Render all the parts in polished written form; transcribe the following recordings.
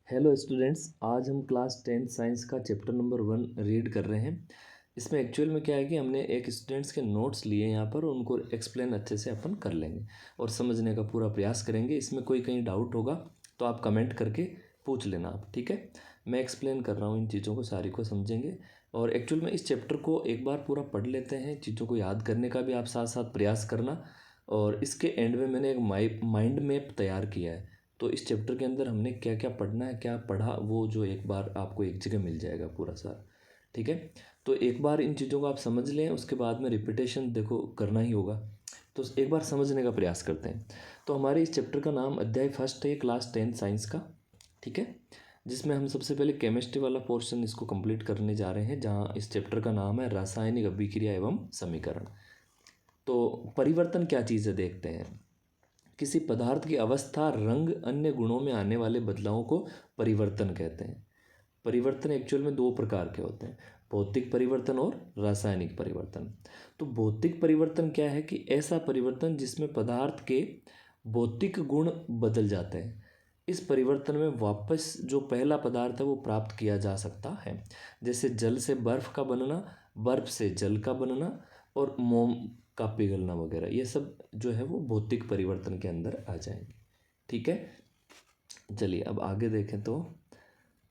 Hello students, आज हम class 10 science का चैप्टर नंबर 1 रीड कर रहे हैं। इसमें एक्चुअल में क्या है कि हमने एक स्टूडेंट्स के नोट्स लिए यहाँ पर, उनको एक्सप्लेन अच्छे से अपन कर लेंगे और समझने का पूरा प्रयास करेंगे। इसमें कोई कहीं डाउट होगा तो आप कमेंट करके पूछ लेना आप, ठीक है। मैं एक्सप्लेन कर रहा हूँ, इन चीज़ों को सारी को समझेंगे। और एक्चुअल में इस चैप्टर को एक बार पूरा पढ़ लेते हैं, चीज़ों को याद करने का भी आप साथ साथ प्रयास करना। और इसके एंड में मैंने एक माइंड मैप तैयार किया है, तो इस चैप्टर के अंदर हमने क्या क्या पढ़ना है, क्या पढ़ा, वो जो एक बार आपको एक जगह मिल जाएगा पूरा सारा, ठीक है। तो एक बार इन चीज़ों को आप समझ लें, उसके बाद में रिपीटेशन देखो करना ही होगा। तो एक बार समझने का प्रयास करते हैं। तो हमारे इस चैप्टर का नाम अध्याय फर्स्ट है, क्लास 10 साइंस का, ठीक है। जिसमें हम सबसे पहले केमिस्ट्री वाला पोर्शन इसको कंप्लीट करने जा रहे हैं, जहाँ इस चैप्टर का नाम है रासायनिक अभिक्रिया एवं समीकरण। तो परिवर्तन क्या चीज़ है देखते हैं। किसी पदार्थ की अवस्था, रंग, अन्य गुणों में आने वाले बदलावों को परिवर्तन कहते हैं। परिवर्तन एक्चुअल में दो प्रकार के होते हैं, भौतिक परिवर्तन और रासायनिक परिवर्तन। तो भौतिक परिवर्तन क्या है कि ऐसा परिवर्तन जिसमें पदार्थ के भौतिक गुण बदल जाते हैं। इस परिवर्तन में वापस जो पहला पदार्थ है वो प्राप्त किया जा सकता है। जैसे जल से बर्फ का बनना, बर्फ से जल का बनना और मोम का पिघलना वगैरह, ये सब जो है वो भौतिक परिवर्तन के अंदर आ जाएंगे, ठीक है। चलिए अब आगे देखें तो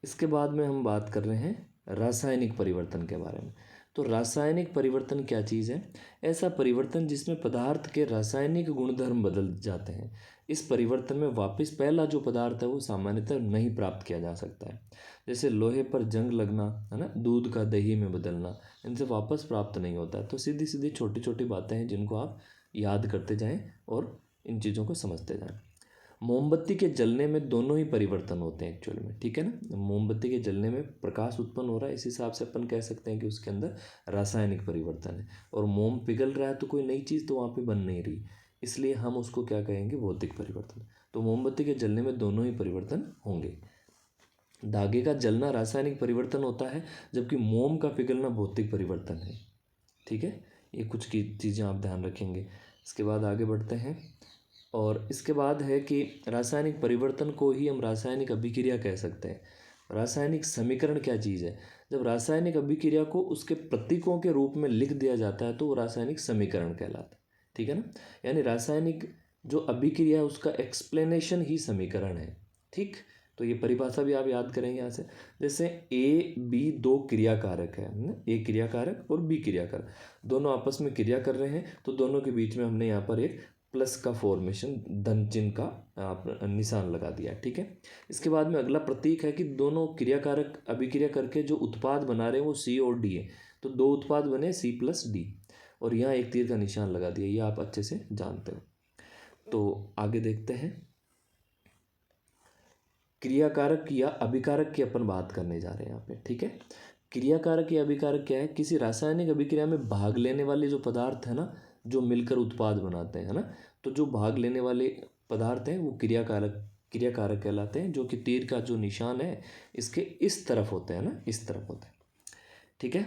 इसके बाद में हम बात कर रहे हैं रासायनिक परिवर्तन के बारे में। तो रासायनिक परिवर्तन क्या चीज़ है? ऐसा परिवर्तन जिसमें पदार्थ के रासायनिक गुणधर्म बदल जाते हैं। इस परिवर्तन में वापस पहला जो पदार्थ है वो सामान्यतः नहीं प्राप्त किया जा सकता है। जैसे लोहे पर जंग लगना, है ना, दूध का दही में बदलना, इनसे वापस प्राप्त नहीं होता है। तो सीधी सीधी छोटी छोटी बातें हैं जिनको आप याद करते जाएं और इन चीज़ों को समझते जाएं। मोमबत्ती के जलने में दोनों ही परिवर्तन होते हैं एक्चुअल में, ठीक है ना। मोमबत्ती के जलने में प्रकाश उत्पन्न हो रहा है, इस हिसाब से अपन कह सकते हैं कि उसके अंदर रासायनिक परिवर्तन है। और मोम पिघल रहा है तो कोई नई चीज़ तो वहाँ पे बन नहीं रही, इसलिए हम उसको क्या कहेंगे, भौतिक परिवर्तन। तो मोमबत्ती के जलने में दोनों ही परिवर्तन होंगे। धागे का जलना रासायनिक परिवर्तन होता है, जबकि मोम का पिघलना भौतिक परिवर्तन है, ठीक है। ये कुछ की चीज़ें आप ध्यान रखेंगे। इसके बाद आगे बढ़ते हैं। और इसके बाद है कि रासायनिक परिवर्तन को ही हम रासायनिक अभिक्रिया कह सकते हैं। रासायनिक समीकरण क्या चीज़ है? जब रासायनिक अभिक्रिया को उसके प्रतीकों के रूप में लिख दिया जाता है तो वो रासायनिक समीकरण कहलाता है, ठीक है ना। यानी रासायनिक जो अभिक्रिया है उसका एक्सप्लेनेशन ही समीकरण है, ठीक। तो ये परिभाषा भी आप याद करेंगे यहाँ से। जैसे ए बी दो क्रिया कारक है ना, ए क्रिया कारक और बी क्रिया कारक, दोनों आपस में क्रिया कर रहे हैं, तो दोनों के बीच में हमने यहाँ पर एक प्लस का फॉर्मेशन, धन चिन्ह का आप निशान लगा दिया, ठीक है। इसके बाद में अगला प्रतीक है कि दोनों क्रियाकारक अभिक्रिया करके जो उत्पाद बना रहे हैं वो सी और डी है, तो दो उत्पाद बने सी प्लस डी, और यहाँ एक तीर का निशान लगा दिया, ये आप अच्छे से जानते हो। तो आगे देखते हैं। क्रियाकारक या अभिकारक की अपन बात करने जा रहे हैं यहाँ पे, ठीक है। क्रियाकारक या अभिकारक क्या है? किसी रासायनिक अभिक्रिया में भाग लेने वाले जो पदार्थ है ना, जो मिलकर उत्पाद बनाते हैं, है ना, तो जो भाग लेने वाले पदार्थ हैं वो क्रियाकारक क्रियाकारक कहलाते हैं, जो कि तीर का जो निशान है इसके इस तरफ होते हैं ना, इस तरफ होते हैं, ठीक है।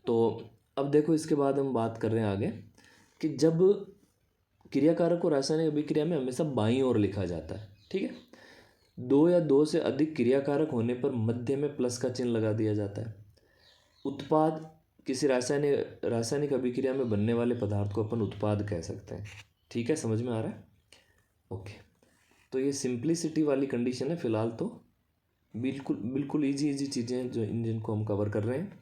तो अब देखो, इसके बाद हम बात कर रहे हैं आगे कि जब क्रियाकारक को रासायनिक अभिक्रिया में हमेशा बाईं ओर लिखा जाता है, ठीक है। दो या दो से अधिक क्रियाकारक होने पर मध्य में प्लस का चिन्ह लगा दिया जाता है। उत्पाद, किसी रासायनिक अभिक्रिया में बनने वाले पदार्थ को अपन उत्पाद कह सकते हैं, ठीक है। समझ में आ रहा है? ओके। तो ये सिंप्लिसिटी वाली कंडीशन है फिलहाल, तो बिल्कुल बिल्कुल इजी इजी चीज़ें हैं जो जिनको हम कवर कर रहे हैं।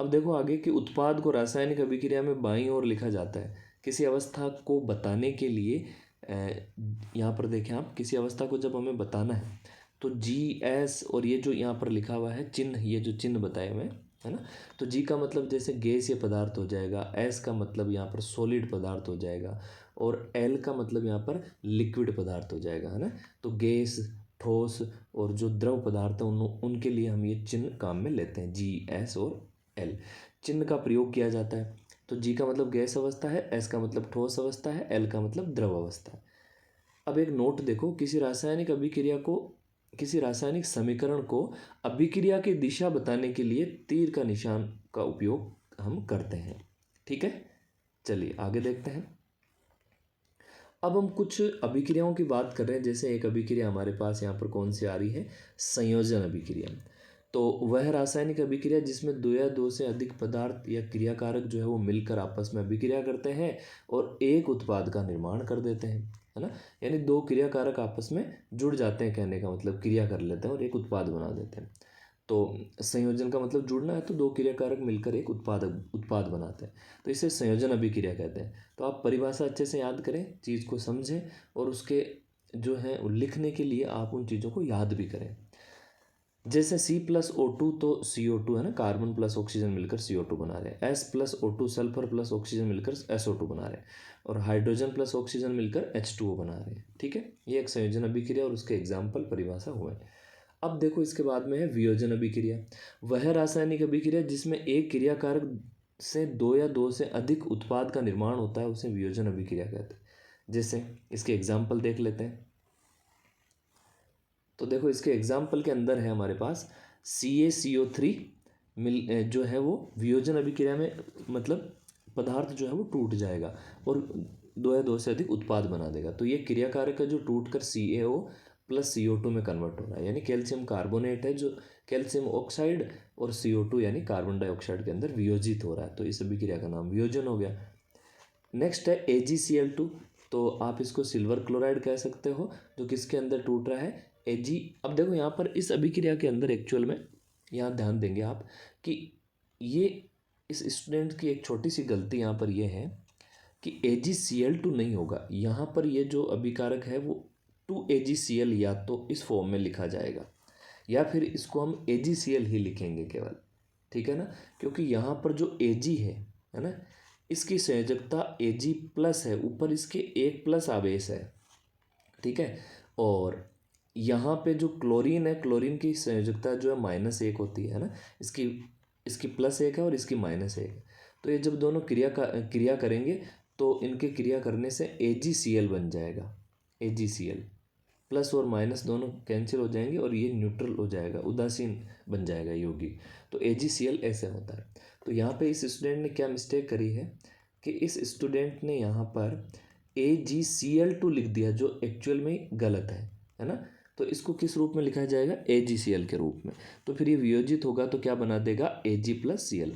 अब देखो आगे कि उत्पाद को रासायनिक अभिक्रिया में बाईं ओर लिखा जाता है किसी अवस्था को बताने के लिए। यहाँ पर देखें आप, किसी अवस्था को जब हमें बताना है तो जी एस, और ये जो यहाँ पर लिखा हुआ है चिन्ह, ये जो चिन्ह बताए हुए हैं, है ना, तो जी का मतलब जैसे गैसीय पदार्थ हो जाएगा, एस का मतलब यहाँ पर सॉलिड पदार्थ हो जाएगा, और एल का मतलब यहाँ पर लिक्विड पदार्थ हो जाएगा, है ना। तो गैस, ठोस और जो द्रव पदार्थ है उनके लिए हम ये चिन्ह काम में लेते हैं, जी एस और एल चिन्ह का प्रयोग किया जाता है। तो जी का मतलब गैस अवस्था है, एस का मतलब ठोस अवस्था है, एल का मतलब द्रव अवस्था है। अब एक नोट देखो, किसी रासायनिक समीकरण को अभिक्रिया की दिशा बताने के लिए तीर का निशान का उपयोग हम करते हैं, ठीक है। चलिए आगे देखते हैं। अब हम कुछ अभिक्रियाओं की बात कर रहे हैं। जैसे एक अभिक्रिया हमारे पास यहाँ पर कौन सी आ रही है, संयोजन अभिक्रिया। तो वह रासायनिक अभिक्रिया जिसमें दो या दो से अधिक पदार्थ या क्रियाकारक जो है वो मिलकर आपस में अभिक्रिया करते हैं और एक उत्पाद का निर्माण कर देते हैं, है ना। यानी दो क्रियाकारक आपस में जुड़ जाते हैं, कहने का मतलब क्रिया कर लेते हैं और एक उत्पाद बना देते हैं। तो संयोजन का मतलब जुड़ना है, तो दो क्रियाकारक मिलकर एक उत्पाद बनाते हैं, तो इसे संयोजन अभिक्रिया कहते हैं। तो आप परिभाषा अच्छे से याद करें, चीज़ को समझें और उसके जो है लिखने के लिए आप उन चीज़ों को याद भी करें। जैसे C+O2 तो CO2 है ना, कार्बन प्लस ऑक्सीजन मिलकर CO2 बना रहे हैं। S+O2 सल्फर प्लस ऑक्सीजन मिलकर SO2 बना रहे हैं। और हाइड्रोजन प्लस ऑक्सीजन मिलकर H2O बना रहे हैं। ठीक है, ये एक संयोजन अभिक्रिया और उसके एग्जाम्पल परिभाषा हुए। अब देखो इसके बाद में है वियोजन अभिक्रिया। वह रासायनिक अभिक्रिया जिसमें एक क्रियाकारक से दो या दो से अधिक उत्पाद का निर्माण होता है उसे वियोजन अभिक्रिया कहते हैं। जैसे इसके एग्जाम्पल देख लेते हैं। तो देखो इसके एग्जाम्पल के अंदर है हमारे पास CaCO3 जो है वो वियोजन अभिक्रिया में मतलब पदार्थ जो है वो टूट जाएगा और दो या दो से अधिक उत्पाद बना देगा। तो ये क्रियाकारक है जो टूट कर CaO प्लस CO2 में कन्वर्ट हो रहा है, यानी कैल्शियम कार्बोनेट है जो कैल्शियम ऑक्साइड और CO2 यानी कार्बन डाइऑक्साइड के अंदर वियोजित हो रहा है। तो इस अभिक्रिया का नाम वियोजन हो गया। नेक्स्ट है AgCl2। तो आप इसको सिल्वर क्लोराइड कह सकते हो, जो किसके अंदर टूट रहा है, Ag। अब देखो यहाँ पर इस अभिक्रिया के अंदर एक्चुअल में यहाँ ध्यान देंगे आप कि ये इस स्टूडेंट की एक छोटी सी गलती यहाँ पर ये है कि AgCl2 नहीं होगा। यहाँ पर ये जो अभिकारक है वो 2AgCl या तो इस फॉर्म में लिखा जाएगा या फिर इसको हम AgCl ही लिखेंगे केवल, ठीक है ना। क्योंकि यहाँ पर जो Ag है ना, इसकी संयोजकता Ag प्लस है, ऊपर इसके एक प्लस आवेश है, ठीक है। और यहाँ पे जो क्लोरीन है, क्लोरीन की संयोजकता जो है -1 होती है ना, इसकी +1 है और इसकी -1 है। तो ये जब दोनों क्रिया करेंगे तो इनके क्रिया करने से AgCl बन जाएगा। AgCl प्लस और माइनस दोनों कैंसिल हो जाएंगे और ये न्यूट्रल हो जाएगा, उदासीन बन जाएगा यौगिक। तो AgCl ऐसे होता है। तो यहाँ पे इस स्टूडेंट ने क्या मिस्टेक करी है कि इस स्टूडेंट ने यहाँ पर AgCl2 लिख दिया, जो एक्चुअल में गलत है ना। तो इसको किस रूप में लिखा जाएगा, AgCl के रूप में। तो फिर ये वियोजित होगा तो क्या बना देगा, Ag+Cl।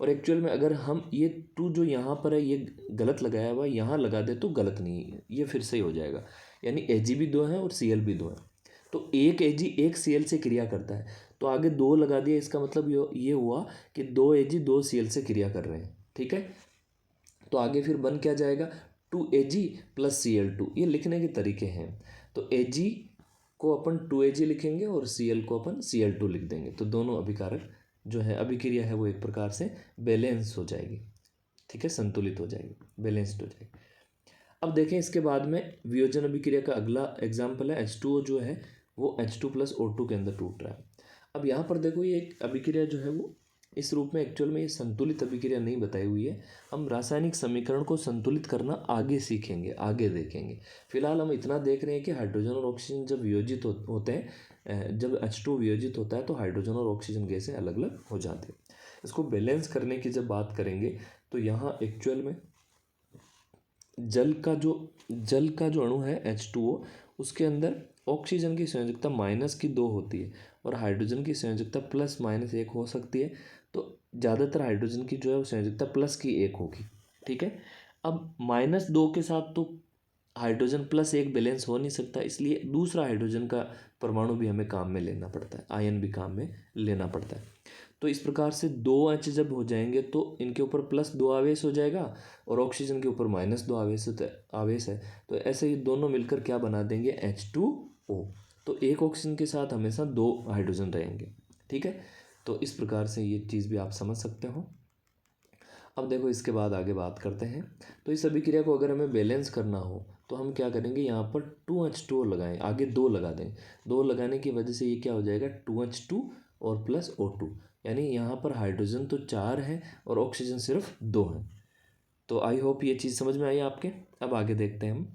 और एक्चुअल में अगर हम ये 2 जो यहाँ पर है ये गलत लगाया हुआ यहाँ लगा दे तो गलत नहीं है, ये फिर सही हो जाएगा। यानी Ag भी 2 है और Cl भी 2 है। तो एक Ag एक Cl से क्रिया करता है, तो आगे 2 लगा दिया, इसका मतलब ये हुआ कि 2 Ag 2 Cl से क्रिया कर रहे हैं, ठीक है। तो आगे फिर बन क्या जाएगा, 2Ag + Cl2। ये लिखने के तरीके हैं। तो Ag को अपन 2Ag लिखेंगे और Cl को अपन Cl2 लिख देंगे। तो दोनों अभिकारक जो है अभिक्रिया है वो एक प्रकार से बैलेंस हो जाएगी, ठीक है, संतुलित हो जाएगी, बैलेंस्ड हो जाएगी। अब देखें इसके बाद में वियोजन अभिक्रिया का अगला एग्जाम्पल है H2O जो है वो H2 + O2 के अंदर टूट रहा है। अब यहाँ पर देखो ये एक अभिक्रिया जो है वो इस रूप में एक्चुअल में ये संतुलित अभिक्रिया नहीं बताई हुई है। हम रासायनिक समीकरण को संतुलित करना आगे सीखेंगे, आगे देखेंगे। फिलहाल हम इतना देख रहे हैं कि हाइड्रोजन और ऑक्सीजन जब वियोजित होते हैं, जब H2 वियोजित होता है तो हाइड्रोजन और ऑक्सीजन गैसें अलग अलग हो जाती हैं। इसको बैलेंस करने की जब बात करेंगे तो यहाँ एक्चुअल में जल का जो अणु है H2O, उसके अंदर ऑक्सीजन की संयोजकता -2 होती है और हाइड्रोजन की संयोजकता +-1 हो सकती है। तो ज़्यादातर हाइड्रोजन की जो है वो संयोजकता +1 होगी, ठीक है। अब -2 के साथ तो हाइड्रोजन +1 बैलेंस हो नहीं सकता, इसलिए दूसरा हाइड्रोजन का परमाणु भी हमें काम में लेना पड़ता है, आयन भी काम में लेना पड़ता है। तो इस प्रकार से 2H जब हो जाएंगे तो इनके ऊपर +2 आवेश हो जाएगा और ऑक्सीजन के ऊपर -2 आवेश है। तो ऐसे ही दोनों मिलकर क्या बना देंगे, H2O। तो एक ऑक्सीजन के साथ हमेशा 2 हाइड्रोजन रहेंगे, ठीक है। तो इस प्रकार से ये चीज़ भी आप समझ सकते हो। अब देखो इसके बाद आगे बात करते हैं। तो इस अभिक्रिया को अगर हमें बैलेंस करना हो तो हम क्या करेंगे, यहाँ पर 2H2O लगाएं, आगे 2 लगा दें। 2 लगाने की वजह से ये क्या हो जाएगा, 2H2 और +O2, यानी यहाँ पर हाइड्रोजन तो 4 है और ऑक्सीजन सिर्फ 2 है। तो आई होप ये चीज़ समझ में आई आपके। अब आगे देखते हैं हम।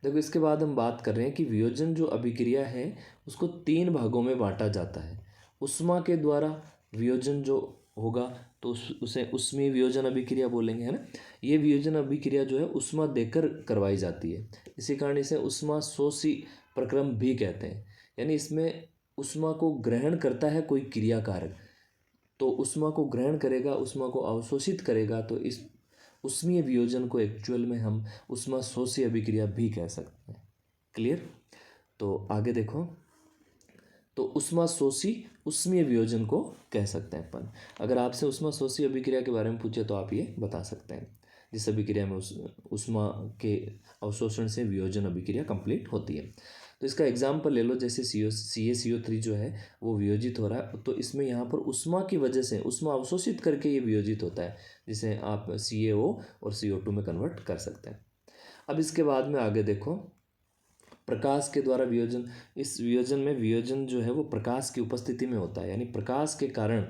देखो इसके बाद हम बात कर रहे हैं कि वियोजन जो अभिक्रिया है उसको 3 भागों में बांटा जाता है। ऊष्मा के द्वारा वियोजन जो होगा तो उसे उष्मीय वियोजन अभिक्रिया बोलेंगे, है ना। ये वियोजन अभिक्रिया जो है ऊष्मा देकर करवाई जाती है, इसी कारण इसे ऊष्मा शोषी प्रक्रम भी कहते हैं। यानी इसमें ऊष्मा को ग्रहण करता है कोई क्रिया कारक, तो ऊष्मा को ग्रहण करेगा, ऊष्मा को अवशोषित करेगा, तो इस ऊष्मीय वियोजन को एक्चुअल में हम ऊष्मा शोषी अभिक्रिया भी कह सकते हैं। क्लियर। तो आगे देखो, तो ऊष्मा शोषी ऊष्मीय वियोजन को कह सकते हैं अपन। अगर आपसे ऊष्मा शोषी अभिक्रिया के बारे में पूछे तो आप ये बता सकते हैं, जिस अभिक्रिया में ऊष्मा के अवशोषण से वियोजन अभिक्रिया कंप्लीट होती है। तो इसका एग्जाम्पल ले लो, जैसे CaCO3 जो है वो वियोजित हो रहा है, तो इसमें यहाँ पर ऊष्मा की वजह से ऊष्मा अवशोषित करके ये वियोजित होता है, जिसे आप CaO और CO2 में कन्वर्ट कर सकते हैं। अब इसके बाद में आगे देखो, प्रकाश के द्वारा वियोजन। इस वियोजन में वियोजन जो है वो प्रकाश की उपस्थिति में होता है, यानी प्रकाश के कारण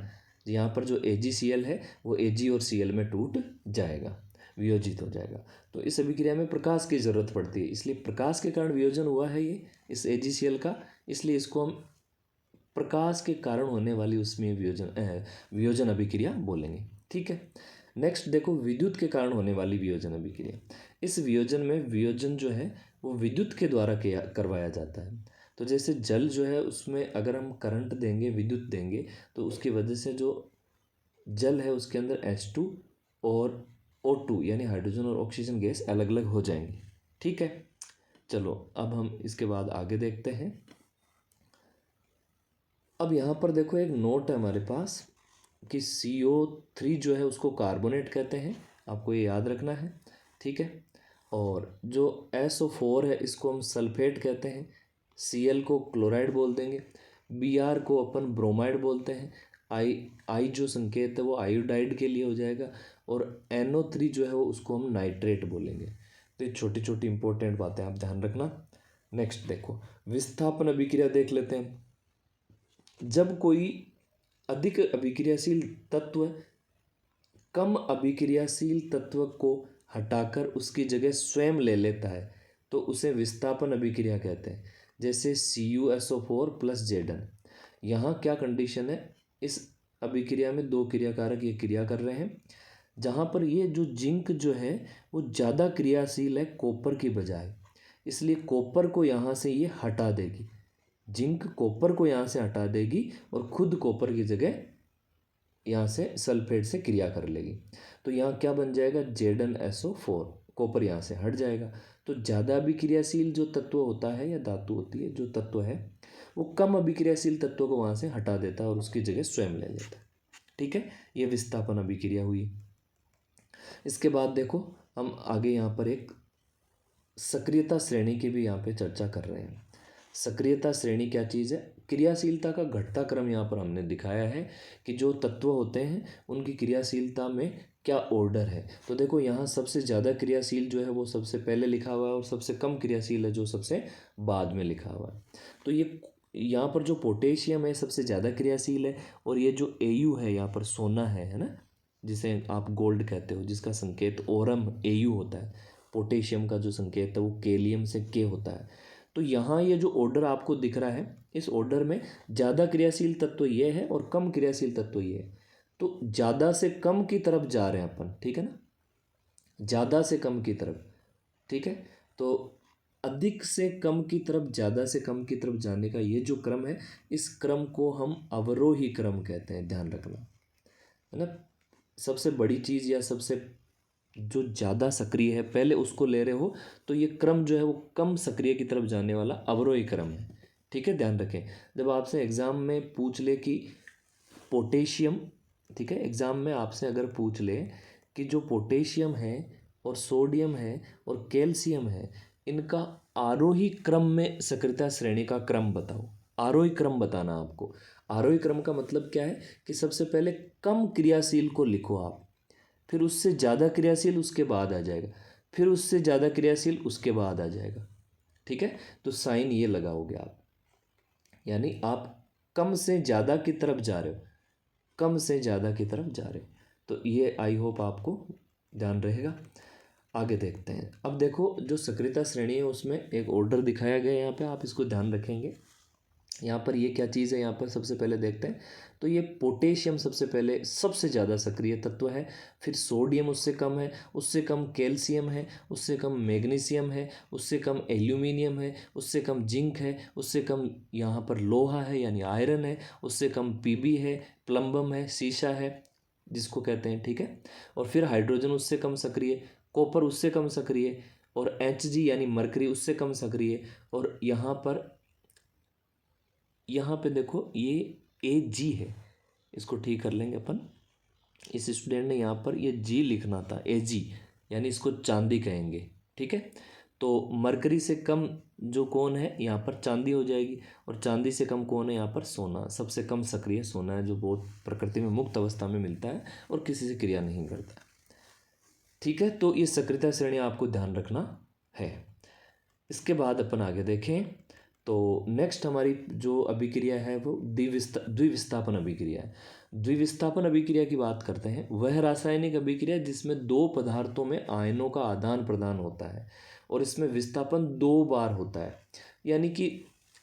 यहाँ पर जो AgCl है वो Ag और Cl में टूट जाएगा, वियोजित हो जाएगा। तो इस अभिक्रिया में प्रकाश की ज़रूरत पड़ती है, इसलिए प्रकाश के कारण वियोजन हुआ है ये इस AgCl का, इसलिए इसको हम प्रकाश के कारण होने वाली उसमें वियोजन अभिक्रिया बोलेंगे। ठीक है। नेक्स्ट देखो, विद्युत के कारण होने वाली वियोजन अभिक्रिया। इस वियोजन में वियोजन जो है वो विद्युत के द्वारा करवाया जाता है। तो जैसे जल जो है उसमें अगर हम करंट देंगे, विद्युत देंगे, तो उसकी वजह से जो जल है उसके अंदर H2 और O2 यानी हाइड्रोजन और ऑक्सीजन गैस अलग अलग हो जाएंगी। ठीक है। चलो अब हम इसके बाद आगे देखते हैं। अब यहाँ पर देखो एक नोट है हमारे पास कि CO3 जो है उसको कार्बोनेट कहते हैं, आपको ये याद रखना है। ठीक है। और जो SO4 है इसको हम सल्फेट कहते हैं, Cl को क्लोराइड बोल देंगे, Br को अपन ब्रोमाइड बोलते हैं, आई जो संकेत है वो आयोडाइड के लिए हो जाएगा, और NO3 जो है वो उसको हम नाइट्रेट बोलेंगे। तो ये छोटी छोटी इंपॉर्टेंट बातें आप ध्यान रखना। नेक्स्ट देखो, विस्थापन अभिक्रिया देख लेते हैं। जब कोई अधिक अभिक्रियाशील तत्व कम अभिक्रियाशील तत्व को हटाकर उसकी जगह स्वयं ले लेता है तो उसे विस्थापन अभिक्रिया कहते हैं। जैसे CuSO4 प्लस Zn। यहाँ क्या कंडीशन है, इस अभिक्रिया में दो क्रियाकारक ये क्रिया कर रहे हैं, जहाँ पर ये जो जिंक जो है वो ज़्यादा क्रियाशील है कॉपर की बजाय, इसलिए कॉपर को यहाँ से ये हटा देगी, जिंक कॉपर को यहाँ से हटा देगी और खुद कॉपर की जगह यहाँ से सल्फेट से क्रिया कर लेगी। तो यहाँ क्या बन जाएगा, Zn SO4, कॉपर यहाँ से हट जाएगा। तो ज़्यादा अभिक्रियाशील जो तत्व होता है या धातु होती है जो तत्व है वो कम अभिक्रियाशील तत्वों को वहाँ से हटा देता है और उसकी जगह स्वयं ले लेता है। ठीक है, ये विस्थापन अभिक्रिया हुई। इसके बाद देखो हम आगे यहाँ पर एक सक्रियता श्रेणी की भी यहाँ पे चर्चा कर रहे हैं। सक्रियता श्रेणी क्या चीज़ है, क्रियाशीलता का घटता क्रम यहाँ पर हमने दिखाया है कि जो तत्व होते हैं उनकी क्रियाशीलता में क्या ऑर्डर है। तो देखो यहाँ सबसे ज़्यादा क्रियाशील जो है वो सबसे पहले लिखा हुआ है और सबसे कम क्रियाशील है जो सबसे बाद में लिखा हुआ है। तो ये यहाँ पर जो पोटेशियम है सबसे ज़्यादा क्रियाशील है, और ये जो Au है यहाँ पर सोना है ना, जिसे आप गोल्ड कहते हो, जिसका संकेत ओरम Au होता है। पोटेशियम का जो संकेत है वो केलियम से के होता है। तो यहाँ ये जो ऑर्डर आपको दिख रहा है, इस ऑर्डर में ज़्यादा क्रियाशील तत्व ये है और कम क्रियाशील तत्व ये है। तो ज़्यादा से कम की तरफ जा रहे हैं अपन, ठीक है ना, ज़्यादा से कम की तरफ। ठीक है। तो अधिक से कम की तरफ ज़्यादा से कम की तरफ जाने का ये जो क्रम है, इस क्रम को हम अवरोही क्रम कहते हैं, ध्यान रखना है ना। सबसे बड़ी चीज़ या सबसे जो ज़्यादा सक्रिय है पहले उसको ले रहे हो, तो ये क्रम जो है वो कम सक्रिय की तरफ जाने वाला अवरोही क्रम है। ठीक है, ध्यान रखें। जब आपसे एग्ज़ाम में पूछ ले कि पोटेशियम, ठीक है, एग्ज़ाम में आपसे अगर पूछ ले कि जो पोटेशियम है और सोडियम है और कैल्शियम है, इनका आरोही क्रम में सक्रियता श्रेणी का क्रम बताओ, आरोही क्रम बताना आपको। आरोही क्रम का मतलब क्या है कि सबसे पहले कम क्रियाशील को लिखो आप, फिर उससे ज़्यादा क्रियाशील उसके बाद आ जाएगा, फिर उससे ज़्यादा क्रियाशील उसके बाद आ जाएगा। ठीक है, तो साइन ये लगाओगे आप, यानी आप कम से ज़्यादा की तरफ जा रहे हो, कम से ज़्यादा की तरफ जा रहे हो। तो ये आई होप आपको ध्यान रहेगा। आगे देखते हैं। अब देखो जो सक्रियता श्रेणी है उसमें एक ऑर्डर दिखाया गया है यहाँ पे, आप इसको ध्यान रखेंगे। यहाँ पर ये क्या चीज़ है, यहाँ पर सबसे पहले देखते हैं। तो ये पोटेशियम सबसे पहले सबसे ज़्यादा सक्रिय तत्व है, फिर सोडियम उससे कम है, उससे कम कैल्शियम है, उससे कम मैग्नीशियम है, उससे कम एल्यूमिनियम है, उससे कम जिंक है, उससे कम यहाँ पर लोहा है यानी आयरन है, उससे कम पीबी है, प्लम्बम है, शीशा है जिसको कहते हैं, ठीक है। और फिर हाइड्रोजन उससे कम सक्रिय, कॉपर उससे कम सक्रिय, और Hg यानी मरकरी उससे कम सक्रिय। और यहाँ पे देखो ये Ag है, इसको ठीक कर लेंगे अपन। इस स्टूडेंट ने यहाँ पर ये G लिखना था, Ag यानी इसको चांदी कहेंगे, ठीक है। तो मरकरी से कम जो कौन है यहाँ पर चांदी हो जाएगी, और चांदी से कम कौन है यहाँ पर सोना, सबसे कम सक्रिय सोना है जो बहुत प्रकृति में मुक्त अवस्था में मिलता है और किसी से क्रिया नहीं करता है, ठीक है। तो ये सक्रियता श्रेणी आपको ध्यान रखना है। इसके बाद अपन आगे देखें तो नेक्स्ट हमारी जो अभिक्रिया है वो द्विविस्थापन अभिक्रिया है। द्विविस्थापन अभिक्रिया की बात करते हैं, वह रासायनिक अभिक्रिया जिसमें दो पदार्थों में आयनों का आदान प्रदान होता है और इसमें विस्थापन 2 बार होता है, यानी कि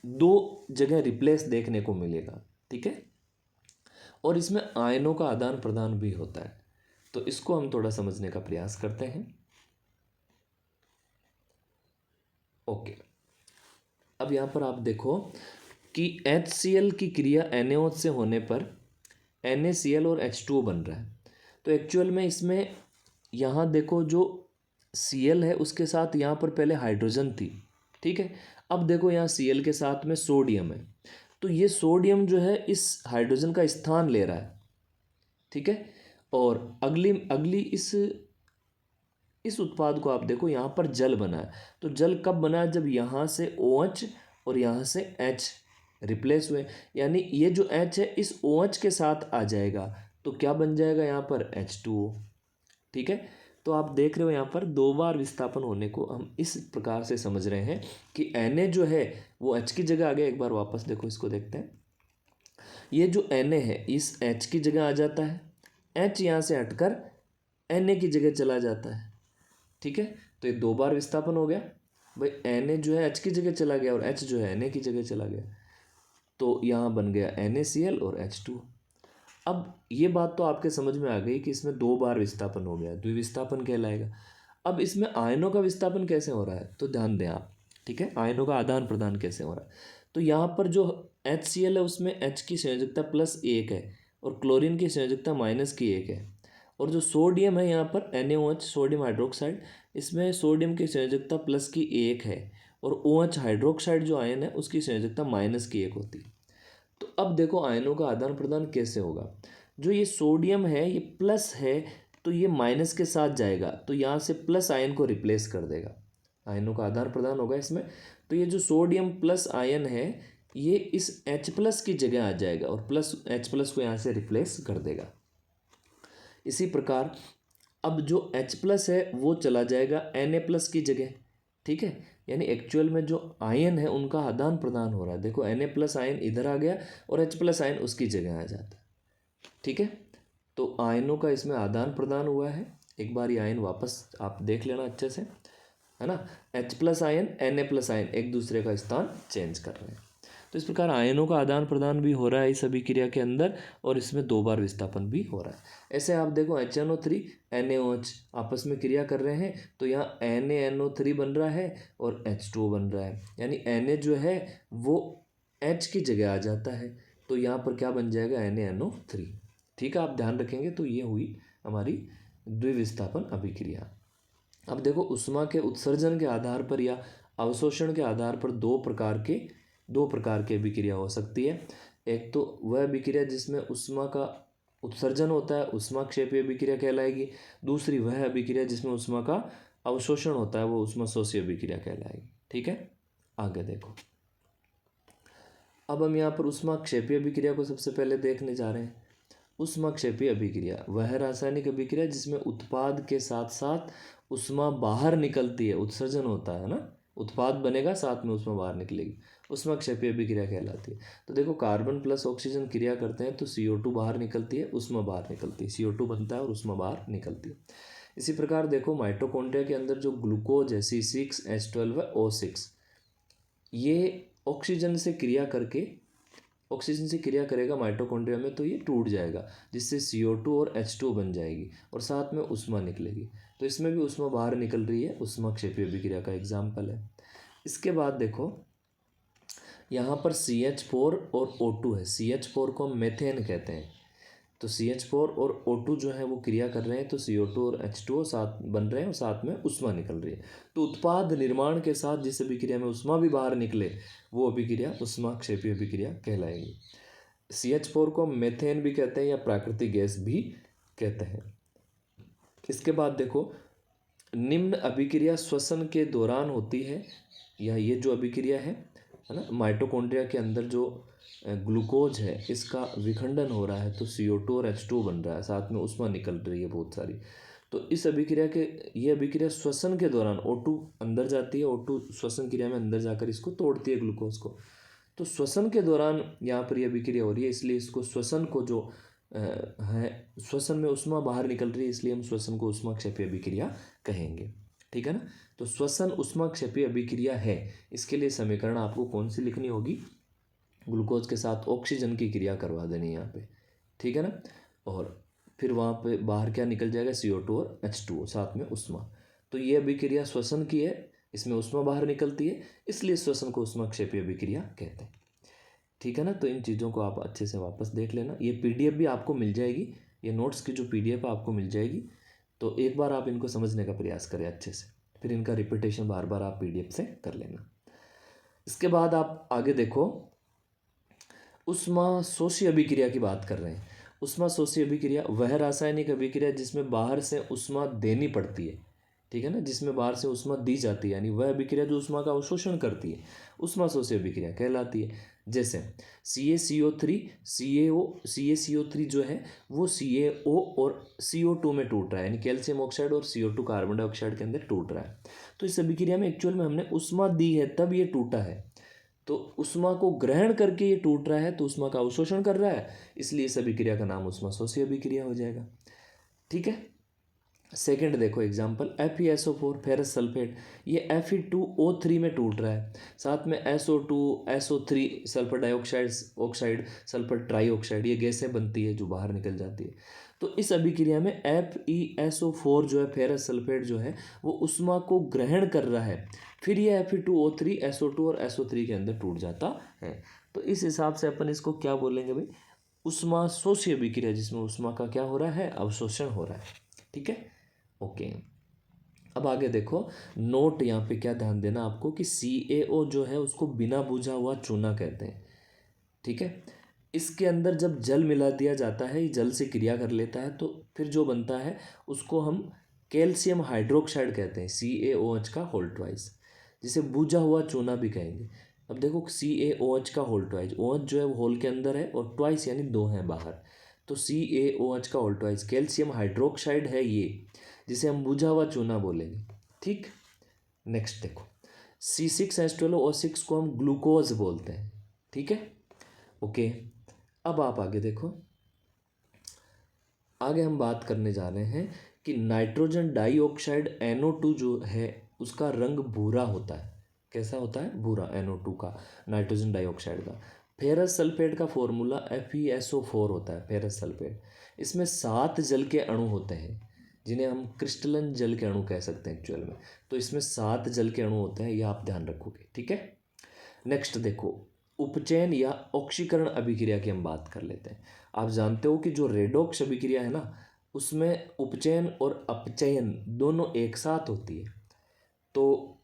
2 जगह रिप्लेस देखने को मिलेगा, ठीक है। और इसमें आयनों का आदान प्रदान भी होता है। तो इसको हम थोड़ा समझने का प्रयास करते हैं। ओके, अब यहाँ पर आप देखो कि HCl की क्रिया NaOH से होने पर NaCl और H2O बन रहा है। तो एक्चुअल में इसमें यहाँ देखो जो Cl है उसके साथ यहाँ पर पहले हाइड्रोजन थी, ठीक है। अब देखो यहाँ Cl के साथ में सोडियम है, तो ये सोडियम जो है इस हाइड्रोजन का स्थान ले रहा है, ठीक है। और अगली अगली इस उत्पाद को आप देखो, यहाँ पर जल बना है। तो जल कब बना है, जब यहाँ से OH और यहाँ से H रिप्लेस हुए, यानी ये जो H है इस OH के साथ आ जाएगा, तो क्या बन जाएगा यहाँ पर H2O, ठीक है। तो आप देख रहे हो यहाँ पर 2 बार विस्थापन होने को हम इस प्रकार से समझ रहे हैं कि Na जो है वो H की जगह आ गया। एक बार वापस देखो, इसको देखते हैं। ये जो Na है इस H की जगह आ जाता है, H यहाँ से हटकर Na की जगह चला जाता है, ठीक है। तो ये 2 बार विस्थापन हो गया भाई। Na जो है H की जगह चला गया और H जो है Na की जगह चला गया, तो यहाँ बन गया NaCl और H2। अब ये बात तो आपके समझ में आ गई कि इसमें 2 बार विस्थापन हो गया, द्विविस्थापन कहलाएगा। अब इसमें आयनों का विस्थापन कैसे हो रहा है, तो ध्यान दें आप, ठीक है। आयनों का आदान प्रदान कैसे हो रहा है, तो यहाँ पर जो HCl है उसमें H की संयोजकता +1 है और क्लोरीन की संयोजकता -1 है। और जो सोडियम है यहाँ पर NaOH सोडियम हाइड्रोक्साइड, इसमें सोडियम की संयोजकता +1 है और OH हाइड्रोक्साइड जो आयन है उसकी संयोजकता -1 होती है। तो अब देखो आयनों का आदान प्रदान कैसे होगा। जो ये सोडियम है ये प्लस है, तो ये माइनस के साथ जाएगा, तो यहाँ से प्लस आयन को रिप्लेस कर देगा। आयनों का आदान प्रदान होगा इसमें, तो ये जो सोडियम प्लस आयन है ये इस H+ की जगह आ जाएगा और H+ को यहाँ से रिप्लेस कर देगा। इसी प्रकार अब जो H+ है वो चला जाएगा Na+ की जगह, ठीक है। यानी एक्चुअल में जो आयन है उनका आदान प्रदान हो रहा है। देखो Na+ आयन इधर आ गया और H+ आयन उसकी जगह आ जाता है, ठीक है। तो आयनों का इसमें आदान प्रदान हुआ है। एक बार ये आयन वापस आप देख लेना अच्छे से, है ना। H+ आयन Na+ आयन एक दूसरे का स्थान चेंज कर रहे हैं। तो इस प्रकार आयनों का आदान प्रदान भी हो रहा है इस अभिक्रिया के अंदर और इसमें 2 बार विस्थापन भी हो रहा है। ऐसे आप देखो HNO3 NaOH आपस में क्रिया कर रहे हैं, तो यहाँ NaNO3 बन रहा है और H2O बन रहा है, यानी Na जो है वो H की जगह आ जाता है, तो यहाँ पर क्या बन जाएगा NaNO3, ठीक है। आप ध्यान रखेंगे। तो ये हुई हमारी द्विविस्थापन अभिक्रिया। अब देखो ऊष्मा के उत्सर्जन के आधार पर या अवशोषण के आधार पर दो प्रकार की अभिक्रिया हो सकती है। एक तो वह अभिक्रिया जिसमें ऊष्मा का उत्सर्जन होता है, ऊष्माक्षेपीय अभिक्रिया कहलाएगी। दूसरी वह अभिक्रिया जिसमें ऊष्मा का अवशोषण होता है, वो ऊष्माशोषी अभिक्रिया कहलाएगी, ठीक है। आगे देखो, अब हम यहाँ पर ऊष्माक्षेपीय अभिक्रिया को सबसे पहले देखने जा रहे हैं। ऊष्माक्षेपीय अभिक्रिया वह रासायनिक अभिक्रिया जिसमें उत्पाद के साथ साथ ऊष्मा बाहर निकलती है, उत्सर्जन होता है ना, उत्पाद बनेगा साथ में ऊष्मा बाहर निकलेगी, ऊष्माक्षेपीय अभिक्रिया कहलाती है। तो देखो कार्बन प्लस ऑक्सीजन क्रिया करते हैं तो CO2 बाहर निकलती है, ऊष्मा बाहर निकलती है, CO2 बनता है और ऊष्मा बाहर निकलती है। इसी प्रकार देखो माइटोकॉन्ड्रिया के अंदर जो ग्लूकोज है C6H12 O6, ये ऑक्सीजन से क्रिया करेगा माइटोकॉन्ड्रिया में, तो ये टूट जाएगा, जिससे CO2 और H2 बन जाएगी और साथ में ऊष्मा निकलेगी। तो इसमें भी ऊष्मा बाहर निकल रही है, ऊष्माक्षेपी अभिक्रिया का एग्जाम्पल है। इसके बाद देखो यहाँ पर CH4 और O2 है। CH4 को हम मेथेन कहते हैं। तो CH4 और O2 जो है वो क्रिया कर रहे हैं, तो CO2 और H2O साथ बन रहे हैं और साथ में ऊष्मा निकल रही है। तो उत्पाद निर्माण के साथ जिस अभिक्रिया में ऊष्मा भी बाहर निकले वो अभिक्रिया ऊष्माक्षेपी अभिक्रिया कहलाएगी। CH4 को हम मेथेन भी कहते हैं या प्राकृतिक गैस भी कहते हैं। इसके बाद देखो निम्न अभिक्रिया श्वसन के दौरान होती है, या ये जो अभिक्रिया है ना, माइटोकॉन्ड्रिया के अंदर जो ग्लूकोज है इसका विखंडन हो रहा है, तो CO2 और H2 बन रहा है, साथ में ऊष्मा निकल रही है बहुत सारी। तो इस अभिक्रिया के ये अभिक्रिया श्वसन के दौरान O2 अंदर जाती है, O2 श्वसन क्रिया में अंदर जाकर इसको तोड़ती है ग्लूकोज को। तो श्वसन के दौरान यहाँ पर ये अभिक्रिया हो रही है, इसलिए इसको श्वसन को जो है, श्वसन में ऊष्मा बाहर निकल रही है, इसलिए हम श्वसन को ऊष्माक्षेपी अभिक्रिया कहेंगे। ठीक है ना। तो श्वसन ऊष्माक्षेपी अभिक्रिया है। इसके लिए समीकरण आपको कौन सी लिखनी होगी, ग्लूकोज के साथ ऑक्सीजन की क्रिया करवा देनी है यहाँ पे। ठीक है ना। और फिर वहाँ पे बाहर क्या निकल जाएगा, CO2 और H2O साथ में ऊष्मा। तो ये अभिक्रिया श्वसन की है, इसमें ऊष्मा बाहर निकलती है, इसलिए श्वसन को ऊष्माक्षेपी अभिक्रिया कहते हैं। ठीक है ना। तो इन चीज़ों को आप अच्छे से वापस देख लेना। ये PDF भी आपको मिल जाएगी, ये नोट्स की जो PDF आपको मिल जाएगी। तो एक बार आप इनको समझने का प्रयास करें अच्छे से, फिर इनका रिपीटेशन बार बार आप PDF से कर लेना। इसके बाद आप आगे देखो, ऊष्माशोषी अभिक्रिया की बात कर रहे हैं। ऊष्माशोषी अभिक्रिया वह रासायनिक अभिक्रिया जिसमें बाहर से ऊष्मा देनी पड़ती है। ठीक है ना, जिसमें बाहर से ऊष्मा दी जाती है, यानी वह अभिक्रिया जो ऊष्मा का अवशोषण करती है, ऊष्माशोषी अभिक्रिया कहलाती है। जैसे CaCO3 CaCO3 जो है वो CaO और CO2 में टूट रहा है, यानी कैल्शियम ऑक्साइड और CO2 कार्बन डाइऑक्साइड के अंदर टूट रहा है। तो इस अभिक्रिया में एक्चुअल में हमने ऊष्मा दी है तब ये टूटा है। तो ऊष्मा को ग्रहण करके ये टूट रहा है, तो ऊष्मा का अवशोषण कर रहा है, इसलिए इस अभिक्रिया का नाम ऊष्माशोषी अभिक्रिया हो जाएगा। ठीक है। सेकंड देखो एग्जाम्पल, FeSO4 फेरस सल्फेट, ये Fe2O3 में टूट रहा है, साथ में SO2 SO3 sulphur dioxide sulphur trioxide, ये गैसें बनती है जो बाहर निकल जाती है। तो इस अभिक्रिया में FeSO4 जो है फेरस सल्फेट जो है वो ऊष्मा को ग्रहण कर रहा है, फिर ये Fe2O3 SO2 और SO3 के अंदर टूट जाता है। तो इस हिसाब से अपन इसको क्या बोलेंगे भाई, ऊष्माशोषी अभिक्रिया, जिसमें ऊष्मा का क्या हो रहा है, अवशोषण हो रहा है। ठीक है। ओके। अब आगे देखो, नोट यहाँ पे क्या ध्यान देना आपको कि CaO जो है उसको बिना बुझा हुआ चूना कहते हैं। ठीक है। इसके अंदर जब जल मिला दिया जाता है, ये जल से क्रिया कर लेता है, तो फिर जो बनता है उसको हम कैल्शियम हाइड्रोक्साइड कहते हैं, CaOH का होल ट्वाइस, जिसे बुझा हुआ चूना भी कहेंगे। अब देखो CaOH का होल ट्वाइस, OH जो है वो होल के अंदर है और ट्वाइस यानी दो हैं बाहर, तो CaOH का होल ट्वाइस कैल्शियम हाइड्रोक्साइड है ये, जिसे हम बुझा हुआ चूना बोलेंगे। ठीक। नेक्स्ट देखो, C6H12O6 को हम ग्लूकोज बोलते हैं। ठीक है। ओके। अब आप आगे देखो, आगे हम बात करने जा रहे हैं कि नाइट्रोजन डाइऑक्साइड NO2 जो है उसका रंग भूरा होता है। कैसा होता है, भूरा, NO2 का, नाइट्रोजन डाइऑक्साइड का। फेरस सल्फेट का फॉर्मूला FeSO4 होता है, फेरस सल्फेट। इसमें 7 जल के अणु होते हैं, जिन्हें हम क्रिस्टलन जल के अणु कह सकते हैं एक्चुअल में। तो इसमें 7 जल के अणु होते हैं, ये आप ध्यान रखोगे। ठीक है। नेक्स्ट देखो, उपचयन या ऑक्सीकरण अभिक्रिया की हम बात कर लेते हैं। आप जानते हो कि जो रेडॉक्स अभिक्रिया है ना, उसमें उपचयन और अपचयन दोनों एक साथ होती है। तो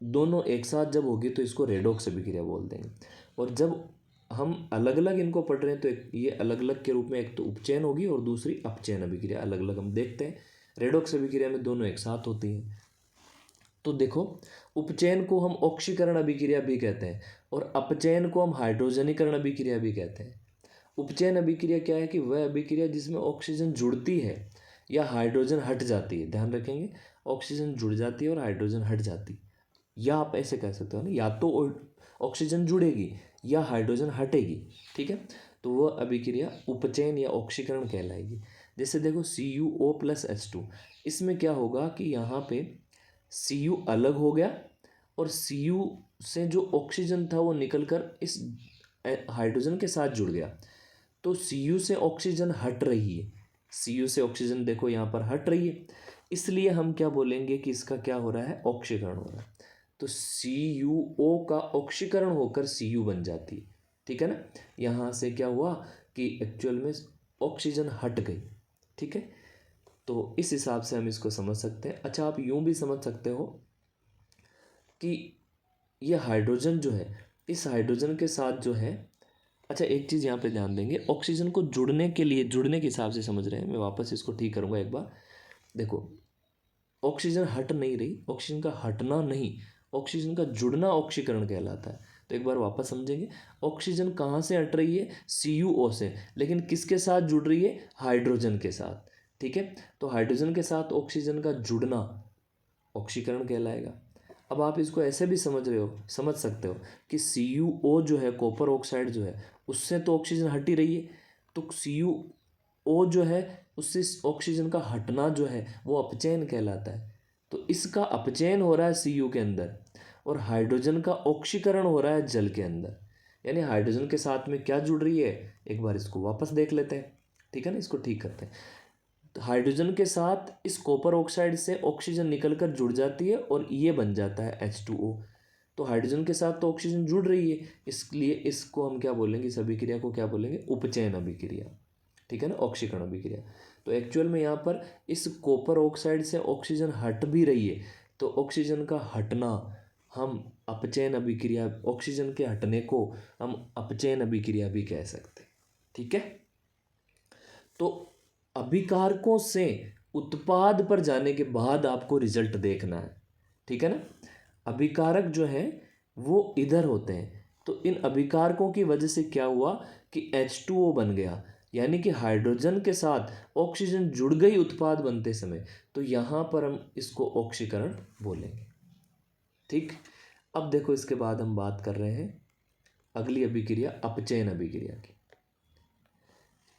दोनों एक साथ जब होगी तो इसको रेडॉक्स अभिक्रिया बोल देंगे। और जब हम अलग अलग इनको पढ़ रहे हैं तो ये अलग अलग के रूप में, एक तो उपचयन होगी और दूसरी अपचयन अभिक्रिया, अलग अलग हम देखते हैं। रेडॉक्स अभिक्रिया में दोनों एक साथ होती हैं। तो देखो, उपचयन को हम ऑक्सीकरण अभिक्रिया भी कहते हैं और अपचयन को हम हाइड्रोजनीकरण अभिक्रिया भी कहते हैं। उपचयन अभिक्रिया क्या है कि वह अभिक्रिया जिसमें ऑक्सीजन जुड़ती है या हाइड्रोजन हट जाती है। ध्यान रखेंगे, ऑक्सीजन जुड़ जाती है और हाइड्रोजन हट जाती है, या आप ऐसे कह सकते हो ना, या तो ऑक्सीजन जुड़ेगी या हाइड्रोजन हटेगी। ठीक है। तो वह अभिक्रिया उपचयन या ऑक्सीकरण कहलाएगी। जैसे देखो CuO+H2, इसमें क्या होगा कि यहाँ पे Cu अलग हो गया और Cu से जो ऑक्सीजन था वो निकलकर इस हाइड्रोजन के साथ जुड़ गया, तो Cu से ऑक्सीजन हट रही है। Cu से ऑक्सीजन देखो यहाँ पर हट रही है, इसलिए हम क्या बोलेंगे कि इसका क्या हो रहा है, ऑक्सीकरण हो रहा है। तो CuO का ऑक्सीकरण होकर Cu बन जाती है। ठीक है ना, यहाँ से क्या हुआ कि एक्चुअल में ऑक्सीजन हट गई। ठीक है, तो इस हिसाब से हम इसको समझ सकते हैं। अच्छा, आप यूं भी समझ सकते हो कि ये हाइड्रोजन जो है, इस हाइड्रोजन के साथ जो है, अच्छा एक चीज़ यहाँ पे ध्यान देंगे, ऑक्सीजन को जुड़ने के लिए, जुड़ने के हिसाब से समझ रहे हैं, मैं वापस इसको ठीक करूँगा एक बार। देखो, ऑक्सीजन हट नहीं रही, ऑक्सीजन का हटना नहीं, ऑक्सीजन का जुड़ना ऑक्सीकरण कहलाता है। तो एक बार वापस समझेंगे, ऑक्सीजन कहाँ से हट रही है, CuO से, लेकिन किसके साथ जुड़ रही है, हाइड्रोजन के साथ। ठीक है, तो हाइड्रोजन के साथ ऑक्सीजन का जुड़ना ऑक्सीकरण कहलाएगा। अब आप इसको ऐसे भी समझ सकते हो कि CuO जो है, कॉपर ऑक्साइड जो है, उससे तो ऑक्सीजन हट ही रही है, तो CuO जो है उससे ऑक्सीजन का हटना जो है वो अपचयन कहलाता है। तो इसका अपचयन हो रहा है Cu के अंदर, और हाइड्रोजन का ऑक्सीकरण हो रहा है जल के अंदर। यानी हाइड्रोजन के साथ में क्या जुड़ रही है, एक बार इसको वापस देख लेते हैं। ठीक है ना, इसको ठीक करते हैं। तो हाइड्रोजन के साथ इस कॉपर ऑक्साइड से ऑक्सीजन निकलकर जुड़ जाती है और ये बन जाता है H2O। तो हाइड्रोजन के साथ तो ऑक्सीजन जुड़ रही है, इसलिए इसको हम क्या बोलेंगे, इस अभिक्रिया को क्या बोलेंगे, उपचयन अभिक्रिया। ठीक है ना, ऑक्सीकरण अभिक्रिया। तो एक्चुअल में यहाँ पर इस कॉपर ऑक्साइड से ऑक्सीजन हट भी रही है, तो ऑक्सीजन का हटना हम अपचयन अभिक्रिया, ऑक्सीजन के हटने को हम अपचयन अभिक्रिया भी कह सकते हैं। ठीक है, तो अभिकारकों से उत्पाद पर जाने के बाद आपको रिजल्ट देखना है। ठीक है ना, अभिकारक जो है वो इधर होते हैं, तो इन अभिकारकों की वजह से क्या हुआ कि H2O बन गया, यानी कि हाइड्रोजन के साथ ऑक्सीजन जुड़ गई उत्पाद बनते समय, तो यहाँ पर हम इसको ऑक्सीकरण बोलेंगे। ठीक, अब देखो इसके बाद हम बात कर रहे हैं अगली अभिक्रिया, अपचयन अभिक्रिया की।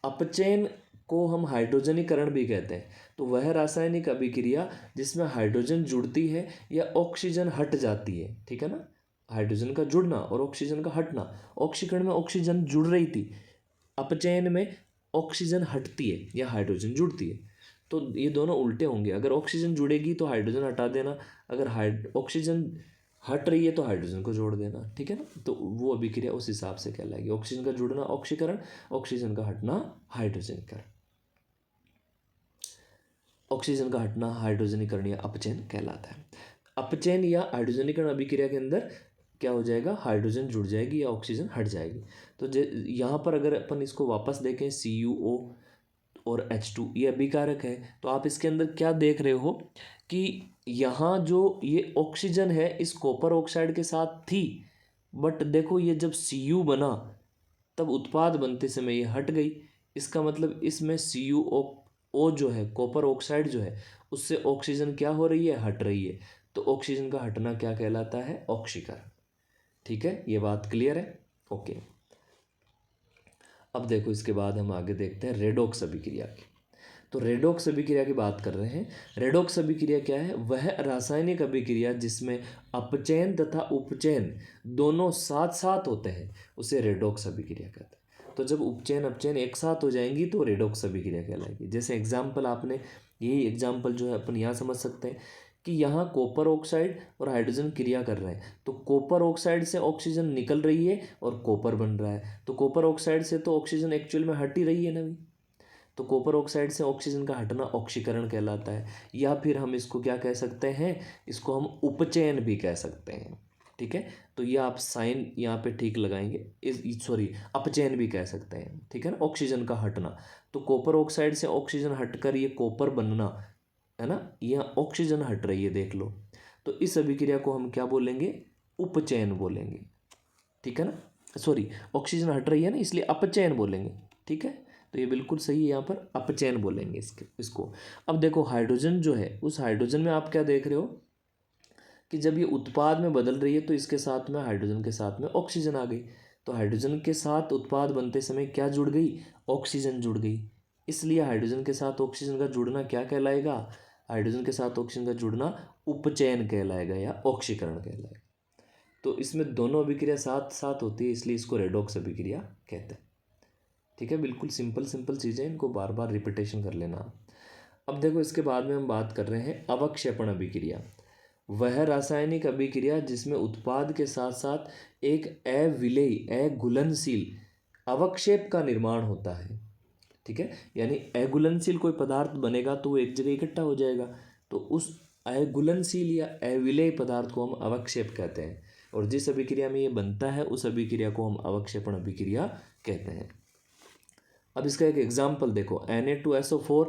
अपचयन को हम हाइड्रोजनीकरण भी कहते हैं। तो वह रासायनिक अभिक्रिया जिसमें हाइड्रोजन जुड़ती है या ऑक्सीजन हट जाती है। ठीक है ना, हाइड्रोजन का जुड़ना और ऑक्सीजन का हटना। ऑक्सीकरण में ऑक्सीजन जुड़ रही थी, अपचयन में ऑक्सीजन हटती है या हाइड्रोजन जुड़ती है। तो ये दोनों उल्टे होंगे, अगर ऑक्सीजन जुड़ेगी तो हाइड्रोजन हटा देना, अगर ऑक्सीजन हट रही है तो हाइड्रोजन को जोड़ देना। ठीक है ना, तो वो अभिक्रिया उस हिसाब से कहलाएगी, ऑक्सीजन का जुड़ना ऑक्सीकरण, ऑक्सीजन का हटना हाइड्रोजनीकरण। ऑक्सीजन का हटना हाइड्रोजनीकरण या अपचयन कहलाता है। अपचयन या हाइड्रोजनीकरण अभिक्रिया के अंदर क्या हो जाएगा, हाइड्रोजन जुड़ जाएगी या ऑक्सीजन हट जाएगी। तो यहाँ पर अगर अपन इसको वापस देखें, CuO और H2 ये अभिकारक है, तो आप इसके अंदर क्या देख रहे हो कि यहाँ जो ये ऑक्सीजन है इस कॉपर ऑक्साइड के साथ थी, बट देखो ये जब Cu बना तब उत्पाद बनते समय ये हट गई। इसका मतलब इसमें CuO जो है, कॉपर ऑक्साइड जो है, उससे ऑक्सीजन क्या हो रही है, हट रही है। तो ऑक्सीजन का हटना क्या कहलाता है, ऑक्सीकरण। ठीक है, ये बात क्लियर है, ओके। अब देखो इसके बाद हम आगे देखते हैं रेडॉक्स अभिक्रिया की। तो रेडॉक्स अभिक्रिया की बात कर रहे हैं। रेडॉक्स अभिक्रिया क्या है, वह रासायनिक अभिक्रिया जिसमें अपचयन तथा उपचयन दोनों साथ साथ होते हैं, उसे रेडॉक्स अभिक्रिया कहते हैं। तो जब उपचयन अपचयन एक साथ हो जाएंगी तो रेडॉक्स अभिक्रिया कहलाएगी। जैसे एग्जाम्पल, आपने यही एग्जाम्पल जो है अपन यहाँ समझ सकते हैं कि यहाँ कॉपर ऑक्साइड और हाइड्रोजन क्रिया कर रहे हैं, तो कॉपर ऑक्साइड से ऑक्सीजन निकल रही है और कॉपर बन रहा है। तो कॉपर ऑक्साइड से तो ऑक्सीजन एक्चुअल में हट ही रही है ना भी, तो कॉपर ऑक्साइड से ऑक्सीजन का हटना ऑक्सीकरण कहलाता है। या फिर हम इसको क्या कह सकते हैं, इसको हम उपचयन भी कह सकते हैं। ठीक है, तो ये आप साइन यहाँ पे ठीक लगाएंगे, अपचयन भी कह सकते हैं। ठीक है ना, ऑक्सीजन का हटना, तो कॉपर ऑक्साइड से ऑक्सीजन हटकर ये कॉपर बनना है ना, यहाँ ऑक्सीजन हट रही है, देख लो। तो इस अभिक्रिया को हम क्या बोलेंगे, उपचयन बोलेंगे। ठीक है ना, ऑक्सीजन हट रही है ना, इसलिए अपचयन बोलेंगे। ठीक है, तो ये बिल्कुल सही है, यहाँ पर अपचयन बोलेंगे इसको। अब देखो हाइड्रोजन जो है, उस हाइड्रोजन में आप क्या देख रहे हो कि जब ये उत्पाद में बदल रही है तो इसके साथ में, हाइड्रोजन के साथ में ऑक्सीजन आ गई। तो हाइड्रोजन के साथ उत्पाद बनते समय क्या जुड़ गई, ऑक्सीजन जुड़ गई। इसलिए हाइड्रोजन के साथ ऑक्सीजन का जुड़ना क्या कहलाएगा, हाइड्रोजन के साथ ऑक्सीजन का जुड़ना उपचयन कहलाएगा या ऑक्सीकरण कहलाएगा। तो इसमें दोनों अभिक्रिया साथ साथ होती है, इसलिए इसको रेडॉक्स अभिक्रिया कहते हैं। ठीक है, बिल्कुल सिंपल सिंपल चीज़ें, इनको बार बार रिपीटेशन कर लेना। अब देखो इसके बाद में हम बात कर रहे हैं अवक्षेपण अभिक्रिया। वह रासायनिक अभिक्रिया जिसमें उत्पाद के साथ साथ एक अविलेयी अघुलनशील अवक्षेप का निर्माण होता है। ठीक है, यानी अघुलनशील कोई पदार्थ बनेगा तो वो एक जगह इकट्ठा हो जाएगा, तो उस अघुलनशील या अविलेय पदार्थ को हम अवक्षेप कहते हैं, और जिस अभिक्रिया में ये बनता है उस अभिक्रिया को हम अवक्षेपण अभिक्रिया कहते हैं। अब इसका एक एग्जाम्पल देखो, Na2SO4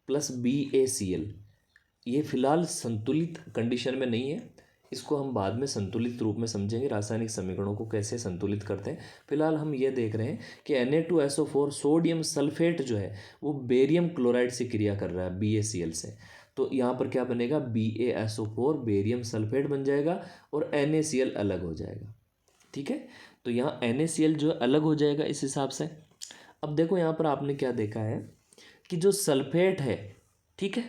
प्लस BaCl। ये फिलहाल संतुलित कंडीशन में नहीं है, इसको हम बाद में संतुलित रूप में समझेंगे, रासायनिक समीकरणों को कैसे संतुलित करते हैं। फिलहाल हम ये देख रहे हैं कि Na2SO4 सोडियम सल्फेट जो है वो बेरियम क्लोराइड से क्रिया कर रहा है BaCl से, तो यहाँ पर क्या बनेगा, BaSO4 बेरियम सल्फेट बन जाएगा और NaCl अलग हो जाएगा। ठीक है, तो यहाँ NaCl जो अलग हो जाएगा इस हिसाब से। अब देखो यहाँ पर आपने क्या देखा है कि जो सल्फेट है, ठीक है,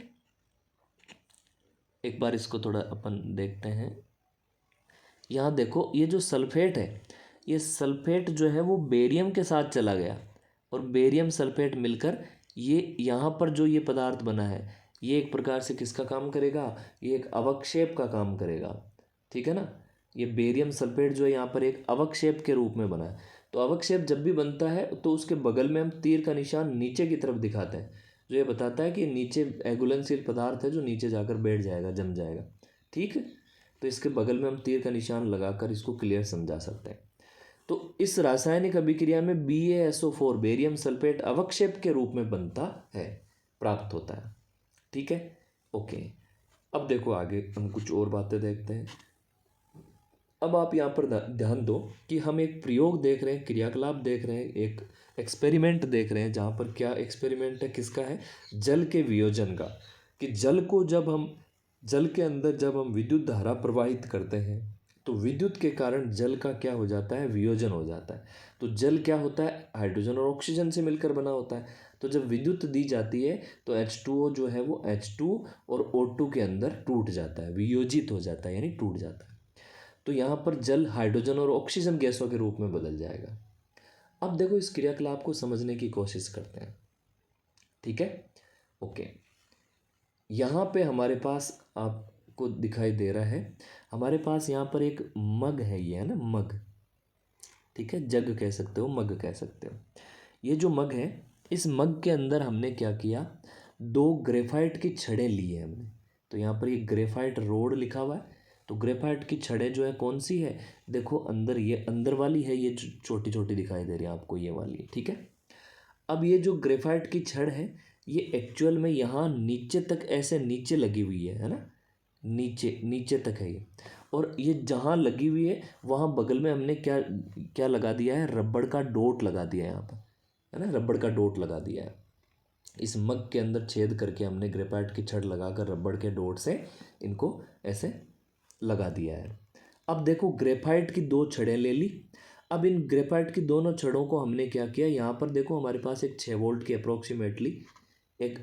एक बार इसको थोड़ा अपन देखते हैं। यहाँ देखो ये जो सल्फेट है, ये सल्फेट जो है वो बेरियम के साथ चला गया, और बेरियम सल्फेट मिलकर ये यहाँ पर जो ये पदार्थ बना है ये एक प्रकार से किसका काम करेगा, ये एक अवक्षेप का काम करेगा। ठीक है ना, ये बेरियम सल्फेट जो है यहाँ पर एक अवक्षेप के रूप में बना है। तो अवक्षेप जब भी बनता है तो उसके बगल में हम तीर का निशान नीचे की तरफ दिखाते हैं, जो ये बताता है कि नीचे एगुलेंशियल पदार्थ है जो नीचे जाकर बैठ जाएगा, जम जाएगा। ठीक है, तो इसके बगल में हम तीर का निशान लगाकर इसको क्लियर समझा सकते हैं। तो इस रासायनिक अभिक्रिया में BaSO4 बेरियम सल्फेट अवक्षेप के रूप में बनता है, प्राप्त होता है। ठीक है, ओके। अब देखो आगे हम कुछ और बातें देखते हैं। अब आप यहाँ पर ध्यान दो कि हम एक प्रयोग देख रहे हैं, क्रियाकलाप देख रहे हैं, एक एक्सपेरिमेंट देख रहे हैं, जहाँ पर क्या एक्सपेरिमेंट है, किसका है, जल के वियोजन का। कि जल को जल के अंदर जब हम विद्युत धारा प्रवाहित करते हैं तो विद्युत के कारण जल का क्या हो जाता है, वियोजन हो जाता है। तो जल क्या होता है, हाइड्रोजन और ऑक्सीजन से मिलकर बना होता है। तो जब विद्युत दी जाती है तो H2O जो है वो H2 और O2 के अंदर टूट जाता है, वियोजित हो जाता है, यानी टूट जाता है। तो यहाँ पर जल हाइड्रोजन और ऑक्सीजन गैसों के रूप में बदल जाएगा। अब देखो इस क्रियाकलाप को समझने की कोशिश करते हैं। ठीक है, ओके। यहाँ पे हमारे पास आपको दिखाई दे रहा है, हमारे पास यहाँ पर एक मग है, ये है ना मग। ठीक है, जग कह सकते हो, मग कह सकते हो। ये जो मग है, इस मग के अंदर हमने क्या किया, 2 ग्रेफाइट की छड़ें ली है हमने। तो यहाँ पर ये ग्रेफाइट रोड लिखा हुआ है। तो ग्रेफाइट की छड़ें जो है कौन सी है, देखो अंदर, ये अंदर वाली है, ये छोटी छोटी दिखाई दे रही है आपको, ये वाली। ठीक है, अब ये जो ग्रेफाइट की छड़ है ये एक्चुअल में यहाँ नीचे तक ऐसे नीचे लगी हुई है ना, नीचे नीचे तक है ये। और ये जहाँ लगी हुई है वहाँ बगल में हमने क्या क्या लगा दिया है, रबड़ का डॉट लगा दिया है यहाँ पर, है ना, रबड़ का डॉट लगा दिया है। इस मग के अंदर छेद करके हमने ग्रेफाइट की छड़ लगाकर रबड़ के डॉट से इनको ऐसे लगा दिया है। अब देखो ग्रेफाइट की 2 छड़ें ले ली। अब इन ग्रेफाइट की दोनों छड़ों को हमने क्या किया, यहाँ पर देखो हमारे पास एक 6 वोल्ट की अप्रोक्सीमेटली एक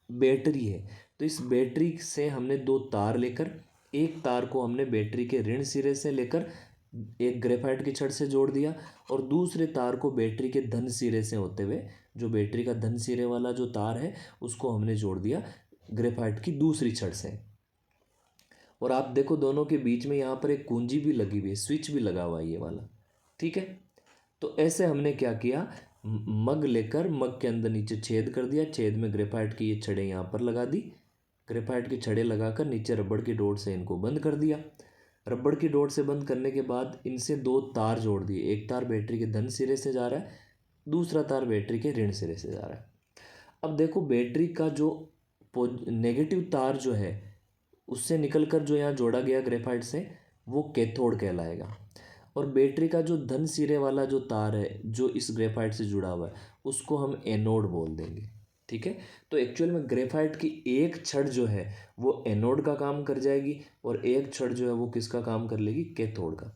बैटरी है। तो इस बैटरी से हमने 2 तार लेकर, एक तार को हमने बैटरी के ऋण सिरे से लेकर एक ग्रेफाइट की छड़ से जोड़ दिया, और दूसरे तार को बैटरी के धन सिरे से होते हुए, जो बैटरी का धन सिरे वाला जो तार है उसको हमने जोड़ दिया ग्रेफाइट की दूसरी छड़ से। और आप देखो दोनों के बीच में यहाँ पर एक कुंजी भी लगी हुई है, स्विच भी लगा हुआ है ये वाला। ठीक है, तो ऐसे हमने क्या किया, मग लेकर मग के अंदर नीचे छेद कर दिया, छेद में ग्रेफाइट की ये छड़ें यहाँ पर लगा दी, ग्रेफाइट की छड़ें लगाकर नीचे रबड़ की डोर से इनको बंद कर दिया। रबड़ की डोर से बंद करने के बाद इनसे 2 तार जोड़ दिए, एक तार बैटरी के धन सिरे से जा रहा है, दूसरा तार बैटरी के ऋण सिरे से जा रहा है। अब देखो बैटरी का जो नेगेटिव तार जो है उससे निकलकर जो यहाँ जोड़ा गया ग्रेफाइट से, वो कैथोड कहलाएगा, और बैटरी का जो धन सिरे वाला जो तार है जो इस ग्रेफाइट से जुड़ा हुआ है उसको हम एनोड बोल देंगे। ठीक है, तो एक्चुअल में ग्रेफाइट की एक छड़ जो है वो एनोड का काम कर जाएगी, और एक छड़ जो है वो किसका काम कर लेगी, कैथोड का।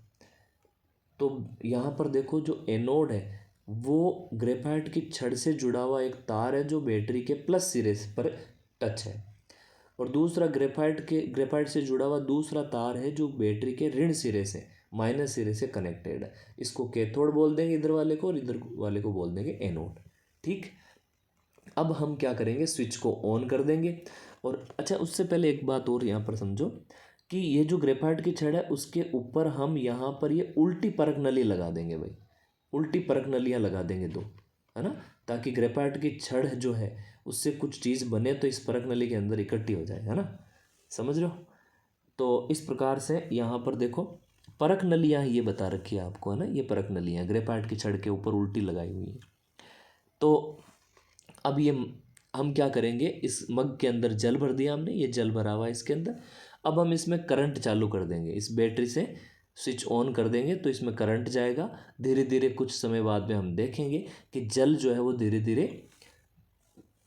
तो यहाँ पर देखो जो एनोड है वो ग्रेफाइट की छड़ से जुड़ा हुआ एक तार है जो बैटरी के प्लस सिरे पर टच है, और दूसरा ग्रेफाइट से जुड़ा हुआ दूसरा तार है जो बैटरी के ऋण सिरे से माइनस सिरे से कनेक्टेड है। इसको कैथोड बोल देंगे इधर वाले को, और इधर वाले को बोल देंगे एनोड। ठीक, अब हम क्या करेंगे, स्विच को ऑन कर देंगे। और अच्छा, उससे पहले एक बात और यहाँ पर समझो कि ये जो ग्रेफाइट की छड़ है उसके ऊपर हम यहाँ पर ये उल्टी परख नली लगा देंगे भाई, उल्टी परख नलियाँ लगा देंगे दो, है ना, ताकि ग्रेफाइट की छड़ जो है उससे कुछ चीज़ बने तो इस परख नली के अंदर इकट्ठी हो जाए, है ना, समझ रहे हो। तो इस प्रकार से यहाँ पर देखो परख नलियाँ ये बता रखी है आपको, है ना, ये परख नलियाँ ग्रेफाइट की छड़ के ऊपर उल्टी लगाई हुई है। तो अब ये हम क्या करेंगे, इस मग के अंदर जल भर दिया हमने, ये जल भरा हुआ है इसके अंदर। अब हम इसमें करंट चालू कर देंगे, इस बैटरी से स्विच ऑन कर देंगे तो इसमें करंट जाएगा। धीरे धीरे कुछ समय बाद में हम देखेंगे कि जल जो है वो धीरे धीरे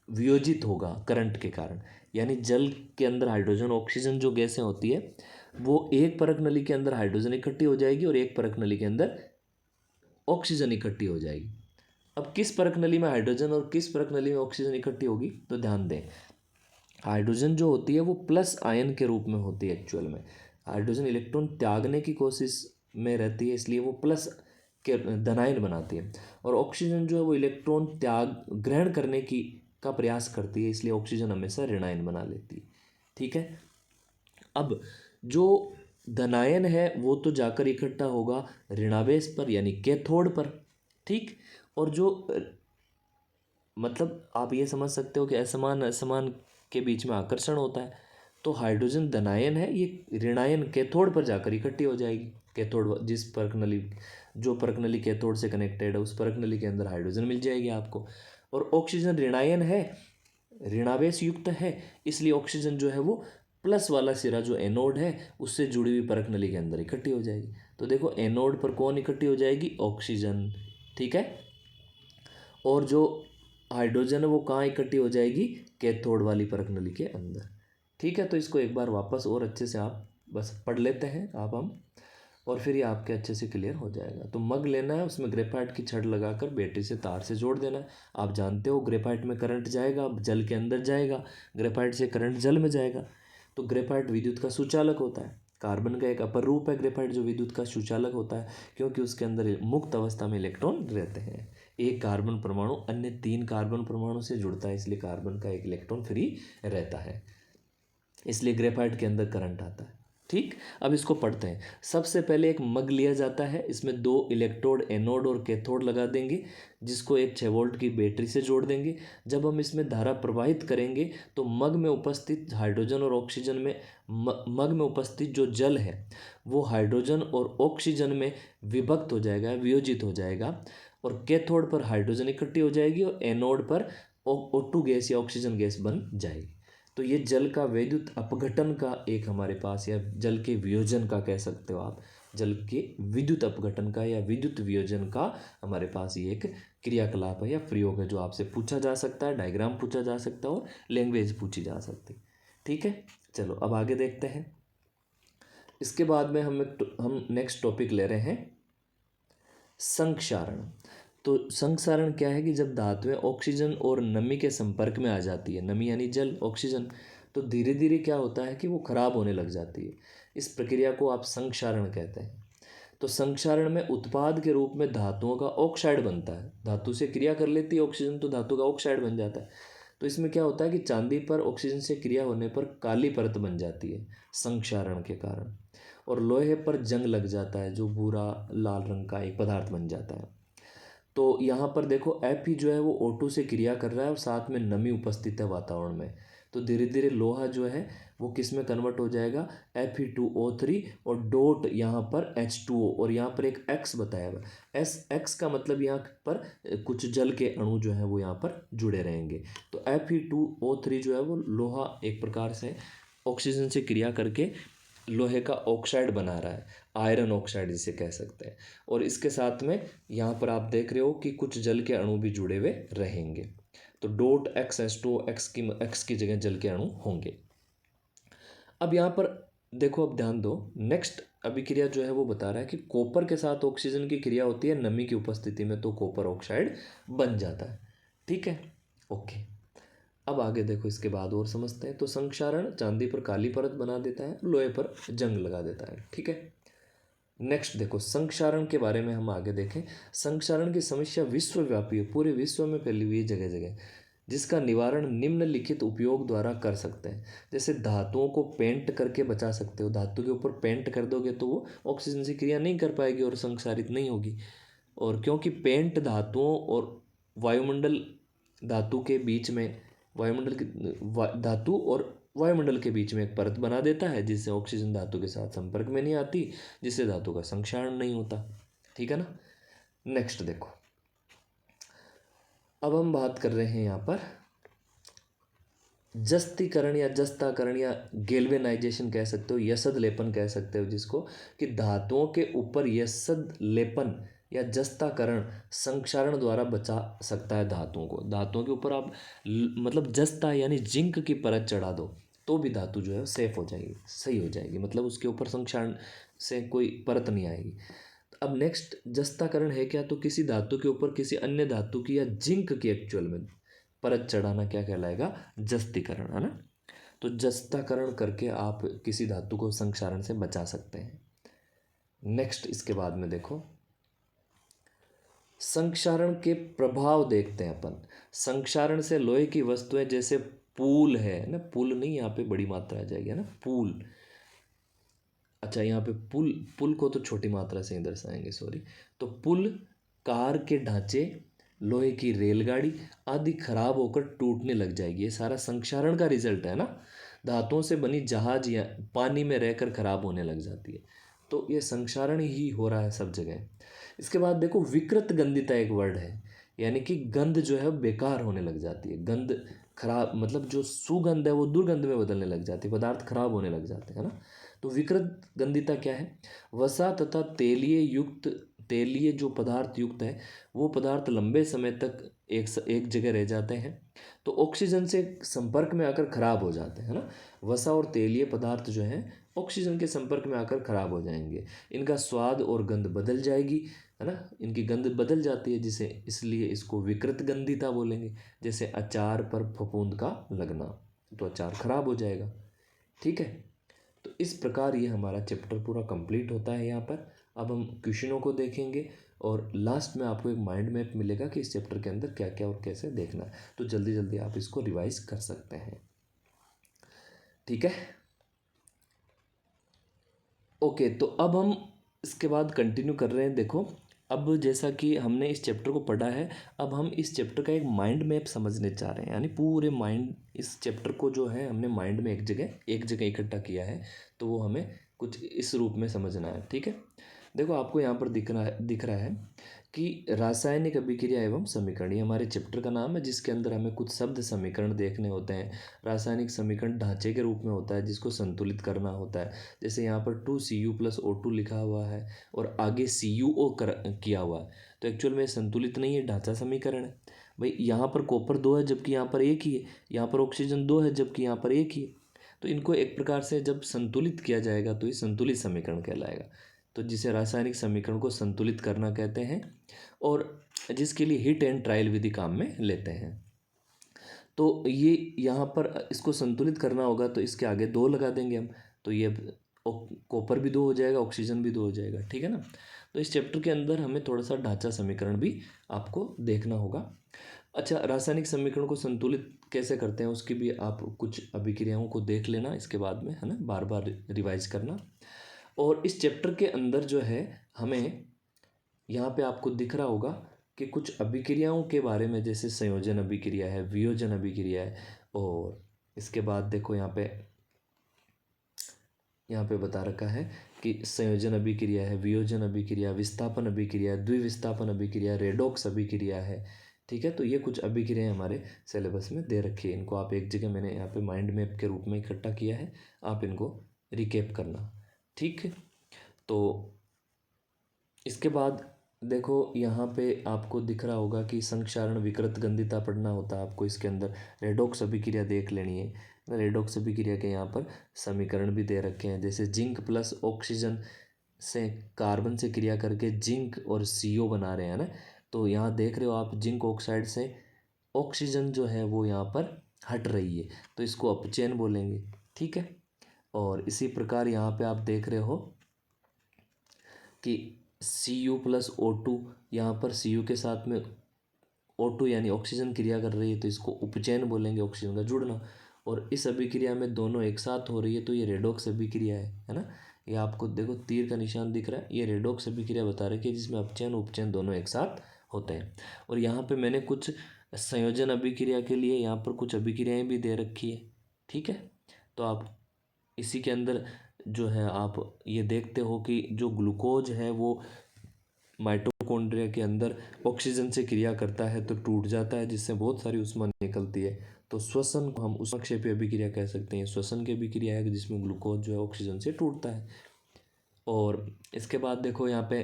वियोजित होगा करंट के कारण। यानी जल के अंदर हाइड्रोजन ऑक्सीजन जो गैसें होती है वो एक परख नली के अंदर हाइड्रोजन इकट्ठी हो जाएगी और एक परख नली के अंदर ऑक्सीजन इकट्ठी हो जाएगी। अब किस परख नली में हाइड्रोजन और किस परख नली में ऑक्सीजन इकट्ठी होगी, तो ध्यान दें, हाइड्रोजन जो होती है वो प्लस आयन के रूप में होती है। एक्चुअल में हाइड्रोजन इलेक्ट्रॉन त्यागने की कोशिश में रहती है, इसलिए वो प्लस के धनायन बनाती है, और ऑक्सीजन जो है वो इलेक्ट्रॉन त्याग ग्रहण करने की का प्रयास करती है, इसलिए ऑक्सीजन हमेशा ऋणायन बना लेती है। ठीक है, अब जो धनायन है वो तो जाकर इकट्ठा होगा ऋणावेश पर यानी कैथोड पर। ठीक, और जो मतलब आप ये समझ सकते हो कि असमान असमान के बीच में आकर्षण होता है, तो हाइड्रोजन धनायन है, ये ऋणायन कैथोड पर जाकर इकट्ठी हो जाएगी। कैथोड जिस परख नली जो परख नली कैथोड से कनेक्टेड है उस परख नली के अंदर हाइड्रोजन मिल जाएगी आपको। और ऑक्सीजन ऋणायन है, ऋणावेश युक्त है, इसलिए ऑक्सीजन जो है वो प्लस वाला सिरा जो एनोड है उससे जुड़ी हुई परख नली के अंदर इकट्ठी हो जाएगी। तो देखो एनोड पर कौन इकट्ठी हो जाएगी, ऑक्सीजन। ठीक है, और जो हाइड्रोजन है वो कहाँ इकट्ठी हो जाएगी, कैथोड वाली परख नली के अंदर। ठीक है, तो इसको एक बार वापस और अच्छे से आप बस पढ़ लेते हैं आप हम, और फिर ये आपके अच्छे से क्लियर हो जाएगा। तो मग लेना है, उसमें ग्रेफाइट की छड़ लगाकर बैटरी से तार से जोड़ देना है। आप जानते हो ग्रेफाइट में करंट जाएगा, जल के अंदर जाएगा, ग्रेफाइट से करंट जल में जाएगा। तो ग्रेफाइट विद्युत का सुचालक होता है, कार्बन का एक अपर रूप है ग्रेफाइट जो विद्युत का सुचालक होता है, क्योंकि उसके अंदर मुक्त अवस्था में इलेक्ट्रॉन रहते हैं। एक कार्बन परमाणु अन्य 3 कार्बन परमाणु से जुड़ता है, इसलिए कार्बन का एक इलेक्ट्रॉन फ्री रहता है, इसलिए ग्रेफाइट के अंदर करंट आता है। ठीक, अब इसको पढ़ते हैं। सबसे पहले एक मग लिया जाता है, इसमें 2 इलेक्ट्रोड एनोड और कैथोड लगा देंगे, जिसको एक 6 वोल्ट की बैटरी से जोड़ देंगे। जब हम इसमें धारा प्रवाहित करेंगे तो मग में उपस्थित हाइड्रोजन और ऑक्सीजन में मग में उपस्थित जो जल है वो हाइड्रोजन और ऑक्सीजन में विभक्त हो जाएगा, वियोजित हो जाएगा, और कैथोड पर हाइड्रोजन इकट्ठी हो जाएगी और एनोड पर O2 गैस या ऑक्सीजन गैस बन जाएगी। तो ये जल का विद्युत अपघटन का एक हमारे पास, या जल के वियोजन का कह सकते हो आप, जल के विद्युत अपघटन का या विद्युत वियोजन का हमारे पास ये एक क्रियाकलाप है या प्रयोग है जो आपसे पूछा जा सकता है, डायग्राम पूछा जा सकता है और लैंग्वेज पूछी जा सकती है। ठीक है, चलो अब आगे देखते हैं। इसके बाद में हम नेक्स्ट टॉपिक ले रहे हैं संक्षारण। तो संक्षारण क्या है कि जब धातुएं ऑक्सीजन और नमी के संपर्क में आ जाती है, नमी यानी जल, ऑक्सीजन, तो धीरे धीरे क्या होता है कि वो खराब होने लग जाती है। इस प्रक्रिया को आप संक्षारण कहते हैं। तो संक्षारण में उत्पाद के रूप में धातुओं का ऑक्साइड बनता है, धातु से क्रिया कर लेती है ऑक्सीजन तो धातु का ऑक्साइड बन जाता है। तो इसमें क्या होता है कि चांदी पर ऑक्सीजन से क्रिया होने पर काली परत बन जाती है संक्षारण के कारण, और लोहे पर जंग लग जाता है जो भूरा लाल रंग का एक पदार्थ बन जाता है। तो यहाँ पर देखो Fe जो है वो O2 से क्रिया कर रहा है और साथ में नमी उपस्थित है वातावरण में, तो धीरे धीरे लोहा जो है वो किस में कन्वर्ट हो जाएगा, Fe2O3, और डॉट यहाँ पर H2O, और यहाँ पर एक X बताया हुआ है। X का मतलब यहाँ पर कुछ जल के अणु जो है वो यहाँ पर जुड़े रहेंगे। तो Fe2O3 जो है वो लोहा एक प्रकार से ऑक्सीजन से क्रिया करके लोहे का ऑक्साइड बना रहा है, आयरन ऑक्साइड जिसे कह सकते हैं। और इसके साथ में यहाँ पर आप देख रहे हो कि कुछ जल के अणु भी जुड़े हुए रहेंगे। तो डॉट X एक्स की जगह जल के अणु होंगे। अब यहाँ पर देखो, अब ध्यान दो, नेक्स्ट अभिक्रिया जो है वो बता रहा है कि कॉपर के साथ ऑक्सीजन की क्रिया होती है नमी की उपस्थिति में, तो कॉपर ऑक्साइड बन जाता है। ठीक है, ओके। अब आगे देखो, इसके बाद और समझते हैं। तो संक्षारण चांदी पर काली परत बना देता है, लोहे पर जंग लगा देता है। ठीक है, नेक्स्ट देखो, संक्षारण के बारे में हम आगे देखें। संक्षारण की समस्या विश्वव्यापी है, पूरे विश्व में फैली हुई है जगह जगह, जिसका निवारण निम्नलिखित उपयोग द्वारा कर सकते हैं। जैसे धातुओं को पेंट करके बचा सकते हो, धातु के ऊपर पेंट कर दोगे तो वो ऑक्सीजन से क्रिया नहीं कर पाएगी और संक्षारित नहीं होगी। और क्योंकि पेंट धातुओं और वायुमंडल धातु के बीच में वायुमंडल की धातु और वायुमंडल के बीच में एक परत बना देता है, जिससे ऑक्सीजन धातु के साथ संपर्क में नहीं आती, जिससे धातु का संक्षारण नहीं होता। ठीक है ना। नेक्स्ट देखो, अब हम बात कर रहे हैं यहाँ पर जस्तीकरण या जस्ताकरण या गेल्वेनाइजेशन कह सकते हो, यसद लेपन कह सकते हो जिसको, कि धातुओं के ऊपर यसद लेपन या जस्ताकरण संक्षारण द्वारा बचा सकता है धातुओं को। धातुओं के ऊपर आप मतलब जस्ता यानी जिंक की परत चढ़ा दो तो भी धातु जो है सेफ हो जाएगी, सही हो जाएगी, मतलब उसके ऊपर संक्षारण से कोई परत नहीं आएगी। अब नेक्स्ट जस्ताकरण है क्या, तो किसी धातु के ऊपर किसी अन्य धातु की या जिंक की एक्चुअल में परत चढ़ाना क्या कहलाएगा, जस्तीकरण, है ना। तो जस्ताकरण करके आप किसी धातु को संक्षारण से बचा सकते हैं। नेक्स्ट इसके बाद में देखो, संक्षारण के प्रभाव देखते हैं अपन। संक्षारण से लोहे की वस्तुएं जैसे पूल है ना, पुल नहीं, यहाँ पे बड़ी मात्रा आ जाएगी, है ना, पूल। अच्छा, यहाँ पे पुल, पुल को तो छोटी मात्रा से ही दर्शाएंगे, सॉरी। तो पुल, कार के ढांचे, लोहे की रेलगाड़ी आदि खराब होकर टूटने लग जाएगी। ये सारा संक्षारण का रिजल्ट है ना। धातुओं से बनी जहाज या पानी में रहकर खराब होने लग जाती है, तो ये संक्षारण ही हो रहा है सब जगह। इसके बाद देखो, विकृत गंधिता एक वर्ड है, यानी कि गंध जो है बेकार होने लग जाती है। गंध खराब मतलब जो सुगंध है वो दुर्गंध में बदलने लग जाती है, पदार्थ खराब होने लग जाते हैं ना। तो विकृत गंधिता क्या है, वसा तथा तेलीय जो पदार्थ युक्त है वो पदार्थ लंबे समय तक एक जगह रह जाते हैं तो ऑक्सीजन से संपर्क में आकर खराब हो जाते हैं ना। वसा और तेलीय पदार्थ जो हैं ऑक्सीजन के संपर्क में आकर खराब हो जाएंगे, इनका स्वाद और गंध बदल जाएगी, है ना, इनकी गंध बदल जाती है, जिसे इसलिए इसको विकृत गंधिता बोलेंगे। जैसे अचार पर फफूंद का लगना, तो अचार खराब हो जाएगा। ठीक है, तो इस प्रकार ये हमारा चैप्टर पूरा कंप्लीट होता है यहाँ पर। अब हम क्वेश्चनों को देखेंगे और लास्ट में आपको एक माइंड मैप मिलेगा कि इस चैप्टर के अंदर क्या क्या और कैसे देखना है, तो जल्दी जल्दी आप इसको रिवाइज कर सकते हैं। ठीक है, ओके। तो अब हम इसके बाद कंटिन्यू कर रहे हैं। देखो, अब जैसा कि हमने इस चैप्टर को पढ़ा है, अब हम इस चैप्टर का एक माइंड मैप समझने चाह रहे हैं, यानी पूरे माइंड, इस चैप्टर को जो है हमने माइंड में एक जगह इकट्ठा किया है, तो वो हमें कुछ इस रूप में समझना है। ठीक है, देखो आपको यहाँ पर दिख रहा है कि रासायनिक अभिक्रिया एवं समीकरण, ये हमारे चैप्टर का नाम है, जिसके अंदर हमें कुछ शब्द समीकरण देखने होते हैं। रासायनिक समीकरण ढांचे के रूप में होता है जिसको संतुलित करना होता है। जैसे यहाँ पर 2Cu+O2 लिखा हुआ है और आगे CuO किया हुआ है, तो एक्चुअल में संतुलित नहीं है, ढांचा समीकरण है। भाई यहाँ पर कॉपर 2 है जबकि यहाँ पर 1 ही है, यहाँ पर ऑक्सीजन 2 है जबकि यहाँ पर 1 ही है, तो इनको एक प्रकार से जब संतुलित किया जाएगा तो ये संतुलित समीकरण कहलाएगा। तो जिसे रासायनिक समीकरण को संतुलित करना कहते हैं और जिसके लिए हिट एंड ट्रायल विधि काम में लेते हैं। तो ये यहाँ पर इसको संतुलित करना होगा तो इसके आगे 2 लगा देंगे हम, तो ये कॉपर भी 2 हो जाएगा, ऑक्सीजन भी 2 हो जाएगा। ठीक है ना। तो इस चैप्टर के अंदर हमें थोड़ा सा ढांचा समीकरण भी आपको देखना होगा। अच्छा, रासायनिक समीकरण को संतुलित कैसे करते हैं उसकी भी आप कुछ अभिक्रियाओं को देख लेना इसके बाद में, है ना, बार बार रिवाइज करना। और इस चैप्टर के अंदर जो है हमें यहाँ पे आपको दिख रहा होगा कि कुछ अभिक्रियाओं के बारे में, जैसे संयोजन अभिक्रिया है, वियोजन अभिक्रिया है, और इसके बाद देखो यहाँ पे बता रखा है कि संयोजन अभिक्रिया है, वियोजन अभिक्रिया, विस्थापन अभिक्रिया, द्विविस्थापन अभिक्रिया, रेडॉक्स अभिक्रिया है। ठीक है, तो ये कुछ अभिक्रियाएं हमारे सिलेबस में दे रखी है, इनको आप एक जगह मैंने यहाँ पे माइंड मैप के रूप में इकट्ठा किया है, आप इनको रिकेप करना। ठीक है, तो इसके बाद देखो यहाँ पे आपको दिख रहा होगा कि संक्षारण विकृत गंधिता पढ़ना होता है आपको, इसके अंदर रेडॉक्स अभिक्रिया देख लेनी है। रेडॉक्स अभिक्रिया के यहाँ पर समीकरण भी दे रखे हैं, जैसे जिंक प्लस ऑक्सीजन से कार्बन से क्रिया करके जिंक और CO बना रहे हैं ना। तो यहाँ देख रहे हो आप, जिंक ऑक्साइड से ऑक्सीजन जो है वो यहाँ पर हट रही है तो इसको अपचयन बोलेंगे। ठीक है। और इसी प्रकार यहाँ पे आप देख रहे हो कि Cu+O2, यहाँ पर Cu के साथ में O2 यानी ऑक्सीजन क्रिया कर रही है तो इसको उपचयन बोलेंगे, ऑक्सीजन का जुड़ना। और इस अभिक्रिया में दोनों एक साथ हो रही है तो ये रेडॉक्स अभिक्रिया है ना। ये आपको देखो तीर का निशान दिख रहा है, ये रेडॉक्स अभिक्रिया बता रही है जिसमें अपचयन उपचयन दोनों एक साथ होते हैं। और यहाँ पे मैंने कुछ संयोजन अभिक्रिया के लिए यहाँ पर कुछ अभिक्रियाएँ भी दे रखी है। ठीक है। तो आप इसी के अंदर जो है आप ये देखते हो कि जो ग्लूकोज है वो माइटोकॉन्ड्रिया के अंदर ऑक्सीजन से क्रिया करता है तो टूट जाता है, जिससे बहुत सारी ऊष्मा निकलती है। तो श्वसन को हम ऊष्माक्षेपी अभिक्रिया कह सकते हैं। श्वसन की अभिक्रिया है जिसमें ग्लूकोज जो है ऑक्सीजन से टूटता है। और इसके बाद देखो यहाँ पे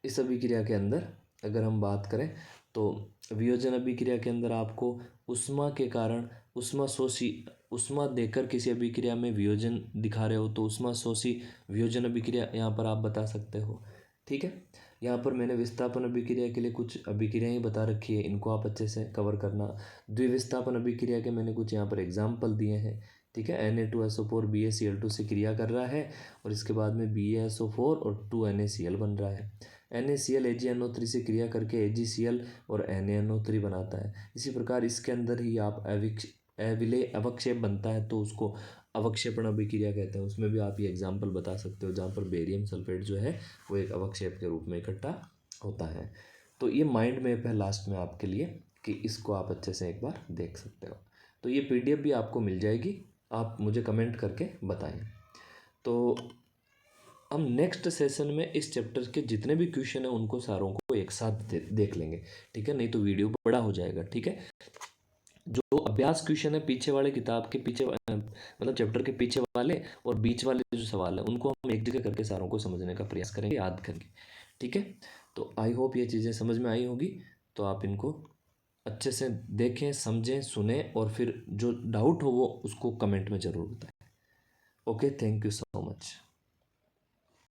इस अभिक्रिया के अंदर अगर हम बात करें तो वियोजन अभिक्रिया के अंदर आपको ऊष्मा के कारण ऊष्मा देकर किसी अभिक्रिया में वियोजन दिखा रहे हो तो ऊष्मा शोषी वियोजन अभिक्रिया यहाँ पर आप बता सकते हो। ठीक है। यहाँ पर मैंने विस्थापन अभिक्रिया के लिए कुछ अभिक्रियाएं ही बता रखी है, इनको आप अच्छे से कवर करना। द्विविस्थापन अभिक्रिया के मैंने कुछ यहाँ पर एग्जाम्पल दिए हैं। ठीक है। Na2SO4 BaCl2 से क्रिया कर रहा है और इसके बाद में BaSO4 और 2NaCl बन रहा है। NaCl AgNO3 से क्रिया करके AgCl और NaNO3 बनाता है। इसी प्रकार इसके अंदर ही आप अविलेय अवक्षेप बनता है तो उसको अवक्षेपण अभिक्रिया कहते हैं। उसमें भी आप ये एग्जाम्पल बता सकते हो जहाँ पर बेरियम सल्फेट जो है वो एक अवक्षेप के रूप में इकट्ठा होता है। तो ये माइंड मैप है लास्ट में आपके लिए कि इसको आप अच्छे से एक बार देख सकते हो। तो ये PDF भी आपको मिल जाएगी, आप मुझे कमेंट करके बताएं। तो हम नेक्स्ट सेशन में इस चैप्टर के जितने भी क्वेश्चन हैं उनको सारों को एक साथ देख लेंगे। ठीक है, नहीं तो वीडियो बड़ा हो जाएगा। ठीक है। जो अभ्यास क्वेश्चन है पीछे वाले किताब के पीछे मतलब चैप्टर के पीछे वाले और बीच वाले जो सवाल है उनको हम एक जगह करके सारों को समझने का प्रयास करेंगे, याद करके। ठीक है। तो आई होप ये चीज़ें समझ में आई होगी। तो आप इनको अच्छे से देखें, समझें, सुने और फिर जो डाउट हो वो उसको कमेंट में ज़रूर बताएं। Okay, thank you so much.